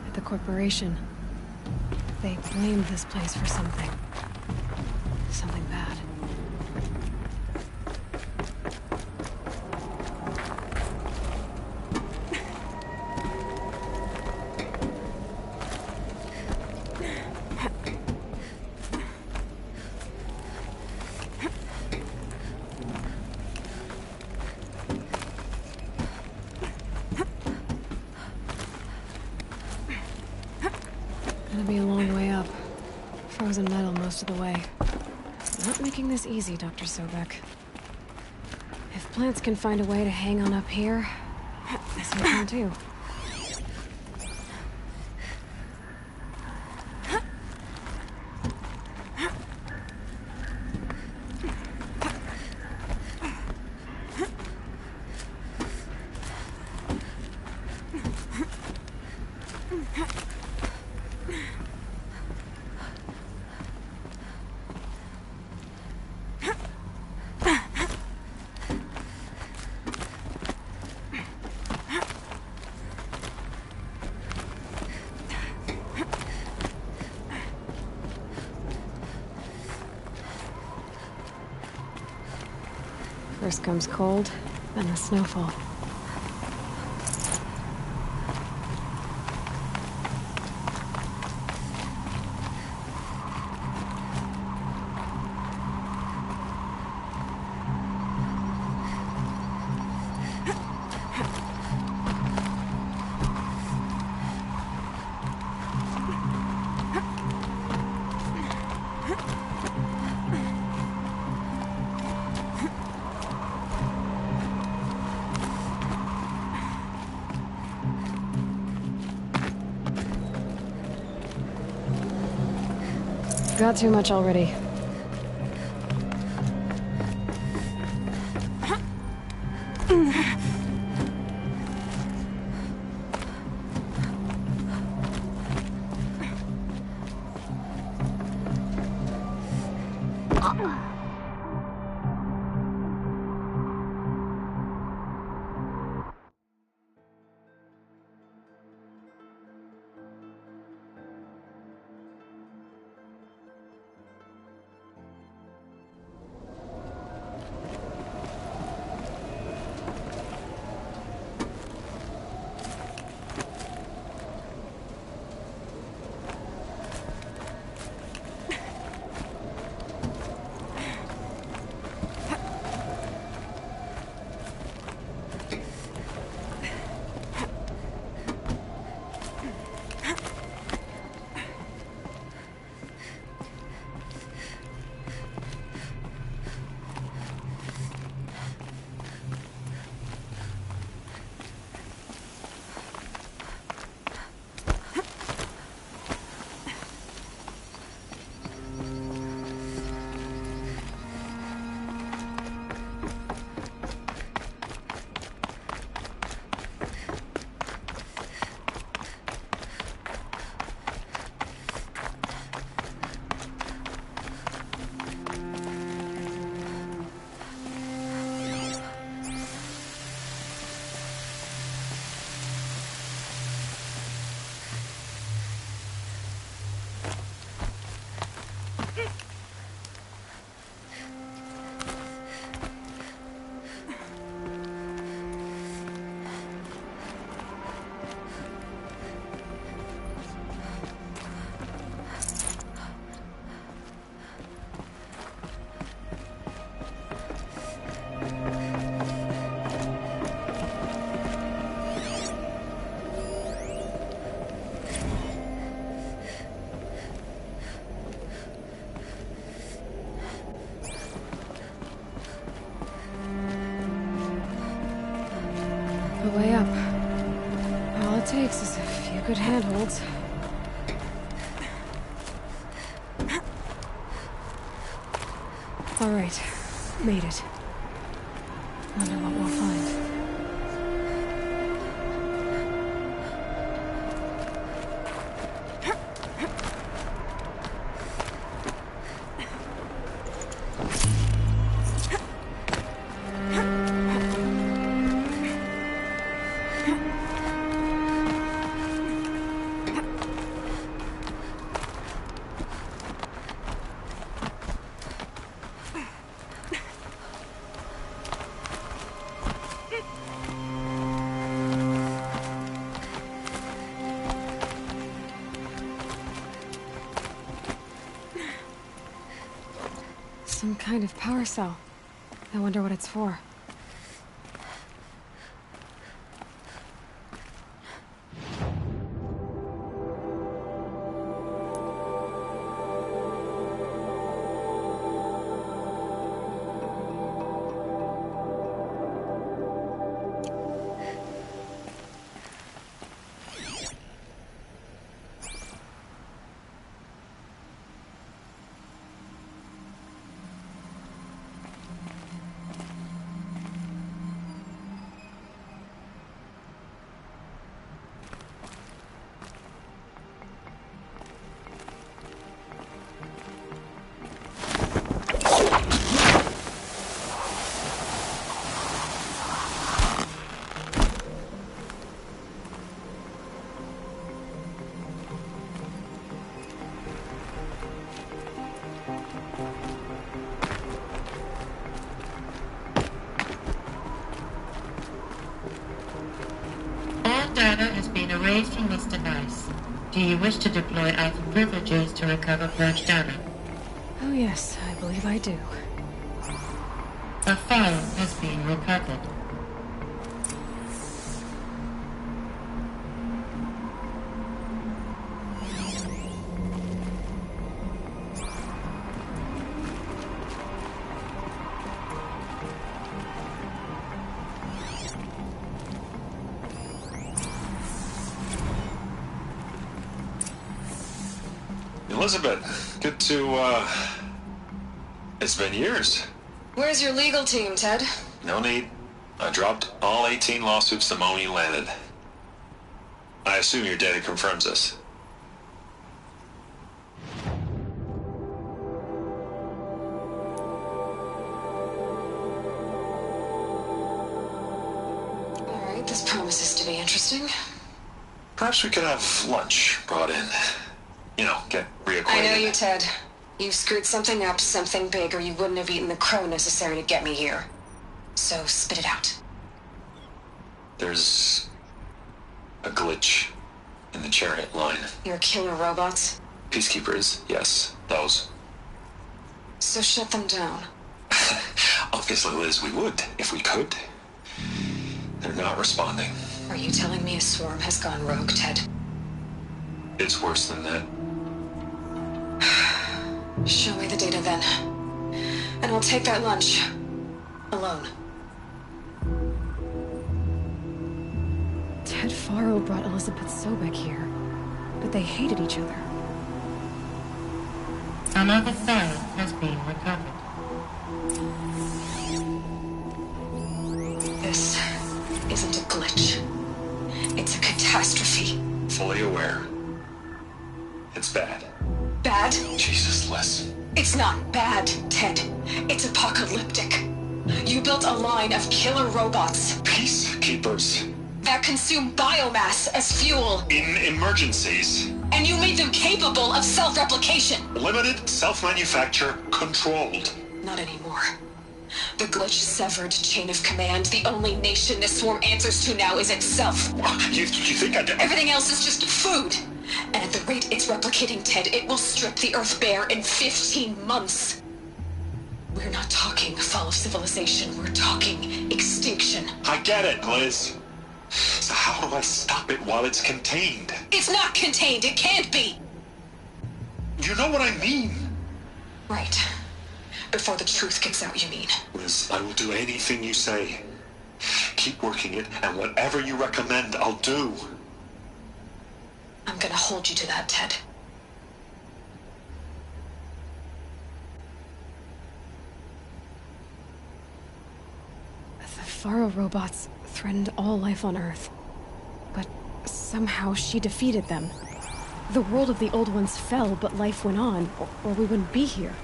C: at the corporation. They blamed this place for something. Something bad. Gonna be a long way up. Frozen metal most of the way. Not making this easy, Dr. Sobek. If plants can find a way to hang on up here, this one can too. First comes cold, then the snowfall. You've got too much already. The way up. All it takes is a few good handholds. All right, made it. Wonder what we'll find. Some kind of power cell. I wonder what it's for.
I: Data has been erased from this device. Do you wish to deploy Alpha privileges to recover purged data?
C: Oh yes, I believe I do.
I: A file has been recovered.
L: Elizabeth, good to, it's been years.
C: Where's your legal team, Ted?
L: No need. I dropped all 18 lawsuits the moment you landed. I assume your data confirms this.
C: Alright, this promises to be interesting.
L: Perhaps we could have lunch brought in. You know, get reacquainted.
C: I know you, Ted. You've screwed something up, something big, or you wouldn't have eaten the crow necessary to get me here. So, spit it out.
L: There's a glitch in the chariot line.
C: Your killer robots?
L: Peacekeepers, yes, those.
C: So shut them down.
L: Obviously, Liz, we would, if we could. They're not responding.
C: Are you telling me a swarm has gone rogue, Ted?
L: It's worse than that.
C: Show me the data then. And I'll take that lunch. Alone. Ted Faro brought Elizabeth Sobek here, but they hated each other.
I: Another phone has been recovered.
C: This isn't a glitch. It's a catastrophe.
L: Fully aware. It's bad.
C: Bad?
L: Jesus, Les.
C: It's not bad, Ted. It's apocalyptic. You built a line of killer robots.
L: Peacekeepers.
C: That consume biomass as fuel.
L: In emergencies.
C: And you made them capable of self-replication.
L: Limited, self-manufacture, controlled.
C: Not anymore. The glitch severed chain of command. The only nation this swarm answers to now is itself.
L: You think I did?
C: Everything else is just food. And at the rate it's replicating, Ted, it will strip the Earth bare in 15 months. We're not talking fall of civilization. We're talking extinction.
L: I get it, Liz. So how do I stop it while it's contained?
C: It's not contained. It can't be.
L: You know what I mean.
C: Right. Before the truth gets out, you mean?
L: Liz, I will do anything you say. Keep working it, and whatever you recommend, I'll do.
C: I'm gonna hold you to that, Ted. The Faro robots threatened all life on Earth. But somehow she defeated them. The world of the old ones fell, but life went on, or we wouldn't be here.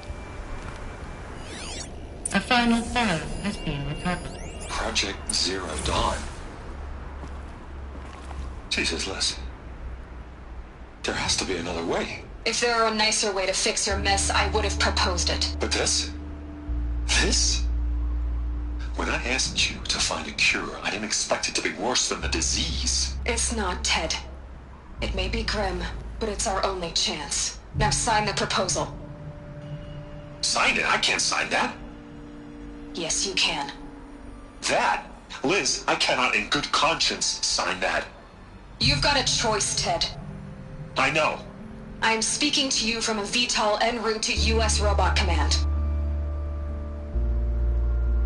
I: A final phone has been recovered.
L: Project Zero Dawn. Jesus, Liz. There has to be another way.
C: If there were a nicer way to fix your mess, I would have proposed it.
L: But this? This? When I asked you to find a cure, I didn't expect it to be worse than the disease.
C: It's not, Ted. It may be grim, but it's our only chance. Now sign the proposal.
L: Sign it? I can't sign that.
C: Yes, you can.
L: That? Liz, I cannot in good conscience sign that.
C: You've got a choice, Ted.
L: I know.
C: I'm speaking to you from a VTOL en route to U.S. Robot Command.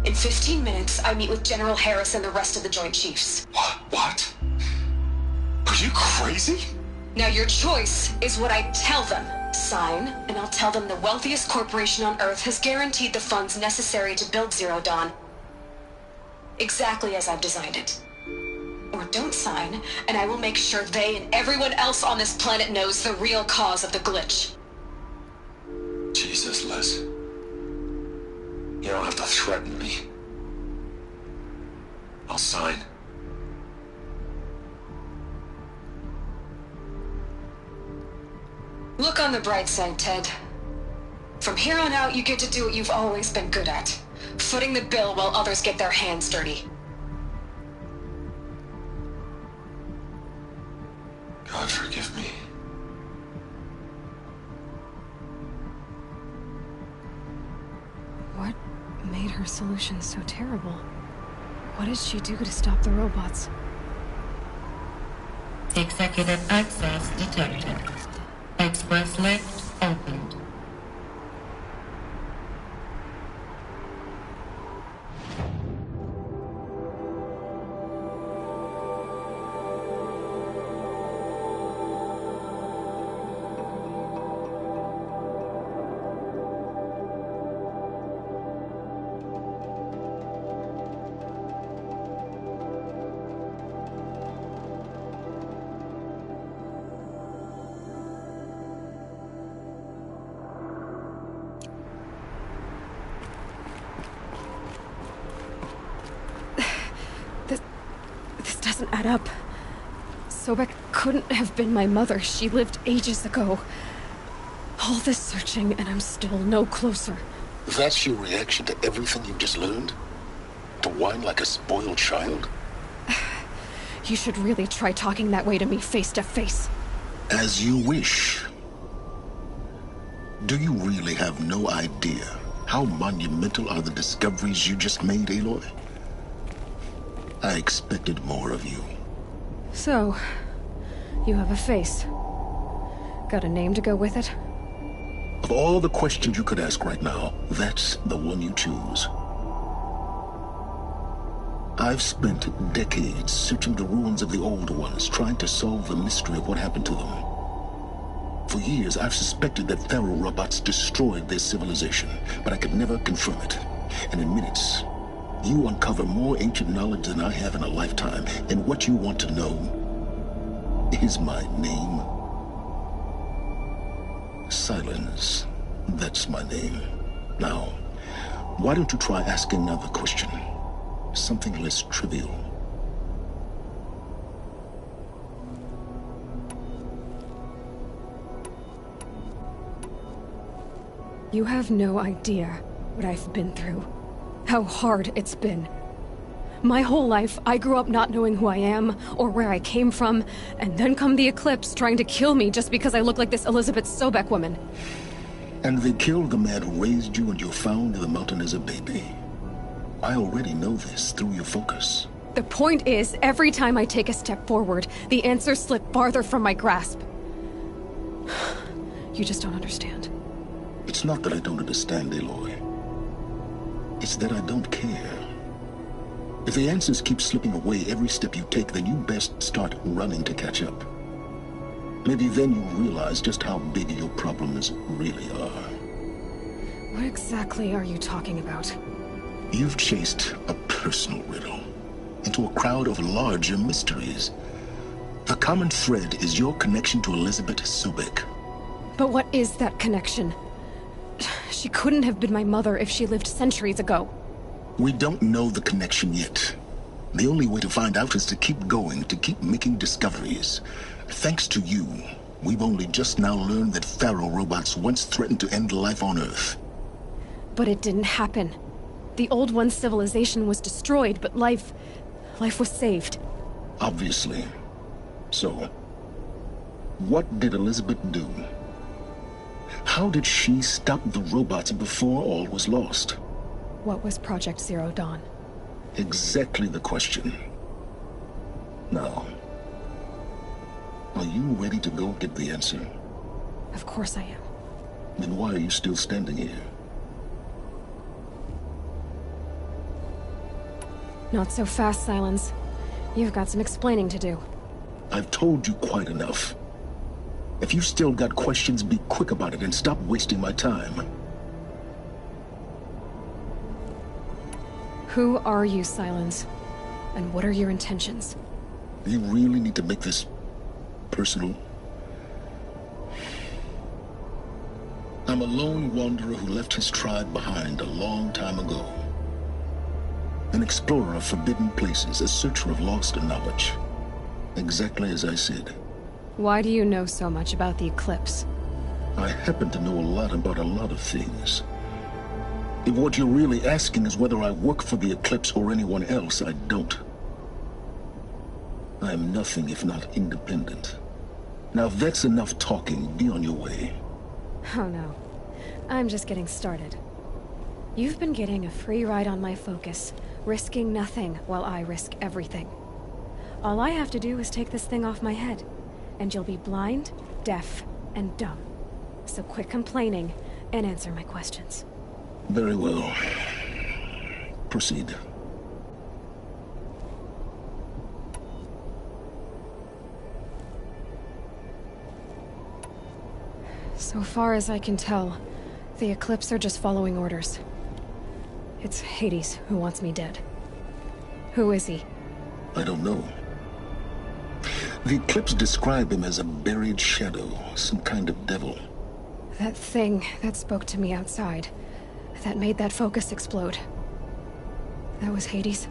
C: In 15 minutes, I meet with General Harris and the rest of the Joint Chiefs.
L: What? Are you crazy?
C: Now your choice is what I tell them. Sign, and I'll tell them the wealthiest corporation on Earth has guaranteed the funds necessary to build Zero Dawn. Exactly as I've designed it. Or don't sign, and I will make sure they and everyone else on this planet knows the real cause of the glitch.
L: Jesus, Liz. You don't have to threaten me. I'll sign.
C: Look on the bright side, Ted. From here on out, you get to do what you've always been good at. Footing the bill while others get their hands dirty.
L: God forgive me.
C: What made her solution so terrible? What did she do to stop the robots?
I: Executive access detected. Express lift opened.
C: doesn't add up. Sobek couldn't have been my mother. She lived ages ago. All this searching, and I'm still no closer.
D: That's your reaction to everything you've just learned? To whine like a spoiled child?
C: You should really try talking that way to me face to face.
D: As you wish. Do you really have no idea how monumental are the discoveries you just made, Aloy? I expected more of you.
C: So, you have a face. Got a name to go with it?
D: Of all the questions you could ask right now, that's the one you choose. I've spent decades searching the ruins of the old ones, trying to solve the mystery of what happened to them. For years, I've suspected that Faro robots destroyed their civilization, but I could never confirm it. And in minutes, you uncover more ancient knowledge than I have in a lifetime, and what you want to know is my name. Silence. That's my name. Now, why don't you try asking another question? Something less trivial.
C: You have no idea what I've been through. How hard it's been. My whole life, I grew up not knowing who I am, or where I came from, and then come the Eclipse trying to kill me just because I look like this Elizabeth Sobek woman.
D: And they killed the man who raised you and you found in the mountain as a baby. I already know this through your focus.
C: The point is, every time I take a step forward, the answers slip farther from my grasp. You just don't understand.
D: It's not that I don't understand, Aloy. It's that I don't care. If the answers keep slipping away every step you take, then you best start running to catch up. Maybe then you'll realize just how big your problems really are.
C: What exactly are you talking about?
D: You've chased a personal riddle into a crowd of larger mysteries. The common thread is your connection to Elizabeth Sobek.
C: But what is that connection? She couldn't have been my mother if she lived centuries ago.
D: We don't know the connection yet. The only way to find out is to keep going, to keep making discoveries. Thanks to you, we've only just now learned that Faro robots once threatened to end life on Earth.
C: But it didn't happen. The Old One's civilization was destroyed, but life was saved.
D: Obviously. So, what did Elizabeth do? How did she stop the robots before all was lost?
C: What was Project Zero Dawn?
D: Exactly the question. Now, are you ready to go get the answer?
C: Of course I am.
D: Then why are you still standing here?
C: Not so fast, Silence. You've got some explaining to do.
D: I've told you quite enough. If you've still got questions, be quick about it and stop wasting my time.
C: Who are you, Silence? And what are your intentions?
D: You really need to make this personal? I'm a lone wanderer who left his tribe behind a long time ago. An explorer of forbidden places, a searcher of lost knowledge. Exactly as I said.
C: Why do you know so much about the Eclipse?
D: I happen to know a lot about a lot of things. If what you're really asking is whether I work for the Eclipse or anyone else, I don't. I am nothing if not independent. Now if that's enough talking, be on your way.
C: Oh no. I'm just getting started. You've been getting a free ride on my focus, risking nothing while I risk everything. All I have to do is take this thing off my head, and you'll be blind, deaf, and dumb. So quit complaining and answer my questions.
D: Very well. Proceed.
C: So far as I can tell, the Eclipse are just following orders. It's Hades who wants me dead. Who is he?
D: I don't know. The Eclipse describe him as a buried shadow, some kind of devil.
C: That thing that spoke to me outside, that made that focus explode. That was Hades.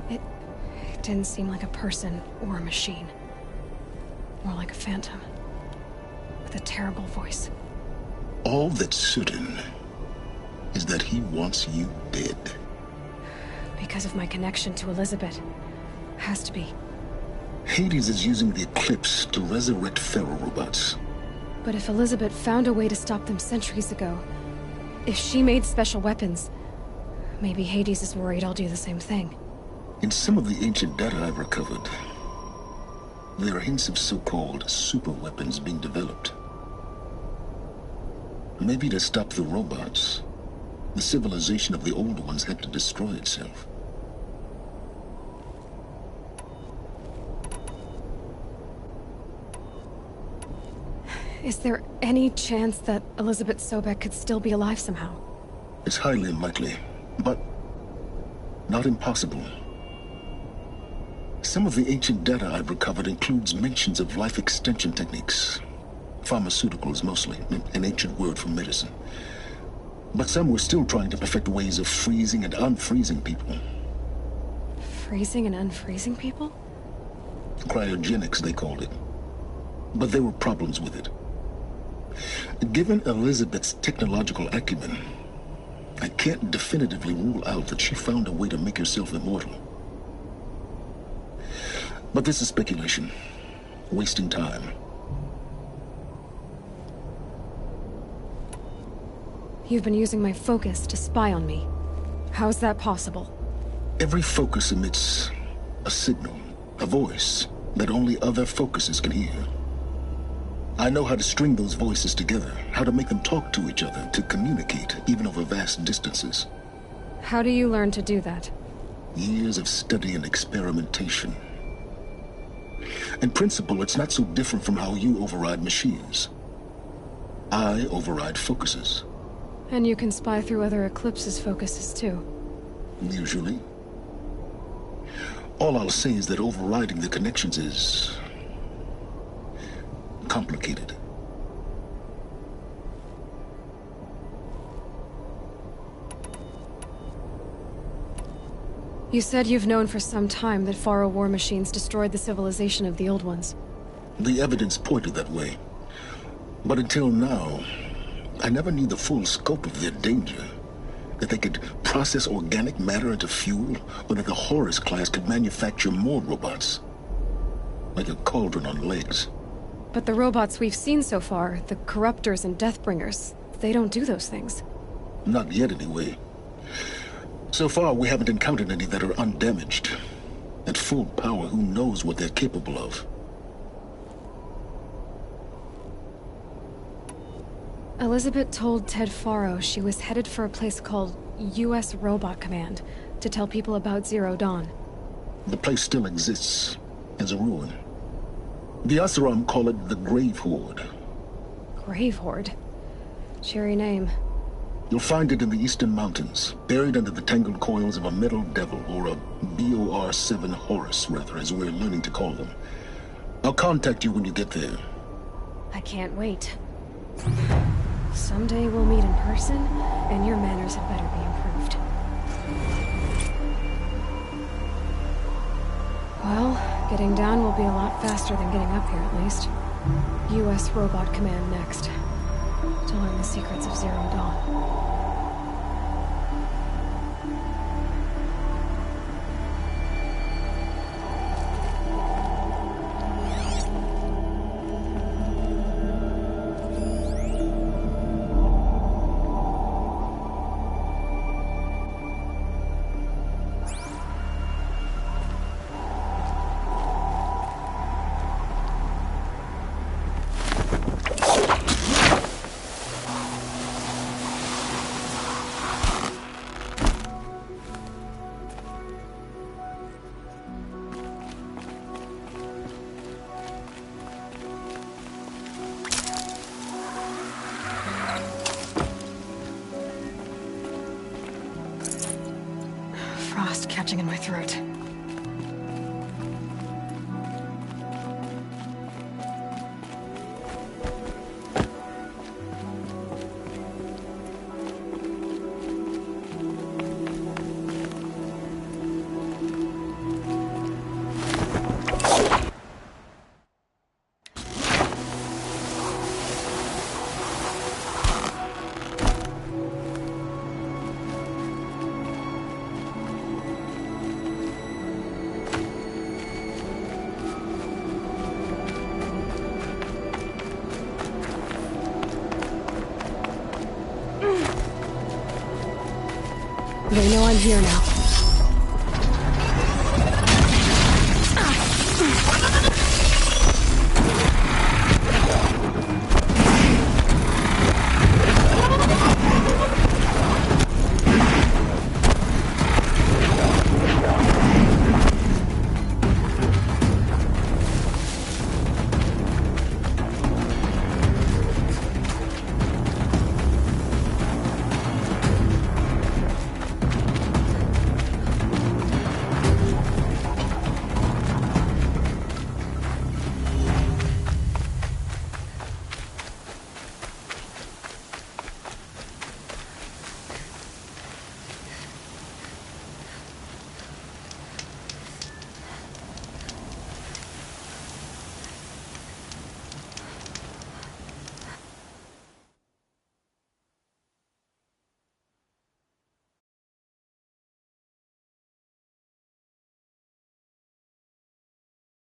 C: It didn't seem like a person or a machine. More like a phantom. With a terrible voice.
D: All that's certain is that he wants you dead.
C: Because of my connection to Elizabeth. Has to be.
D: Hades is using the Eclipse to resurrect feral robots.
C: But if Elizabeth found a way to stop them centuries ago, if she made special weapons, maybe Hades is worried I'll do the same thing.
D: In some of the ancient data I've recovered, there are hints of so-called super weapons being developed. Maybe to stop the robots, the civilization of the old ones had to destroy itself.
C: Is there any chance that Elizabeth Sobek could still be alive somehow?
D: It's highly unlikely, but not impossible. Some of the ancient data I've recovered includes mentions of life extension techniques. Pharmaceuticals mostly, an ancient word for medicine. But some were still trying to perfect ways of freezing and unfreezing people.
C: Freezing and unfreezing people?
D: Cryogenics, they called it. But there were problems with it. Given Elizabeth's technological acumen, I can't definitively rule out that she found a way to make herself immortal. But this is speculation. Wasting time.
C: You've been using my focus to spy on me. How's that possible?
D: Every focus emits a signal, a voice, that only other focuses can hear. I know how to string those voices together, how to make them talk to each other, to communicate, even over vast distances.
C: How do you learn to do that?
D: Years of study and experimentation. In principle, it's not so different from how you override machines. I override focuses.
C: And you can spy through other Eclipse's focuses too?
D: Usually. All I'll say is that overriding the connections is complicated.
C: You said you've known for some time that Faro war machines destroyed the civilization of the old ones.
D: The evidence pointed that way. But until now, I never knew the full scope of their danger. That they could process organic matter into fuel, or that the Horus class could manufacture more robots. Like a cauldron on legs.
C: But the robots we've seen so far, the Corruptors and Deathbringers, they don't do those things.
D: Not yet, anyway. So far, we haven't encountered any that are undamaged. At full power, who knows what they're capable of?
C: Elizabeth told Ted Faro she was headed for a place called U.S. Robot Command to tell people about Zero Dawn.
D: The place still exists, as a ruin. The Asuram call it the Grave Horde.
C: Grave Horde? Cheery name.
D: You'll find it in the Eastern Mountains, buried under the tangled coils of a metal devil, or a BOR-7 Horus, rather, as we're learning to call them. I'll contact you when you get there.
C: I can't wait. Someday we'll meet in person, and your manners had better be improved. Well, getting down will be a lot faster than getting up here, at least. U.S. Robot Command next. To learn the secrets of Zero Dawn. Frost catching in my throat. They know I'm here now.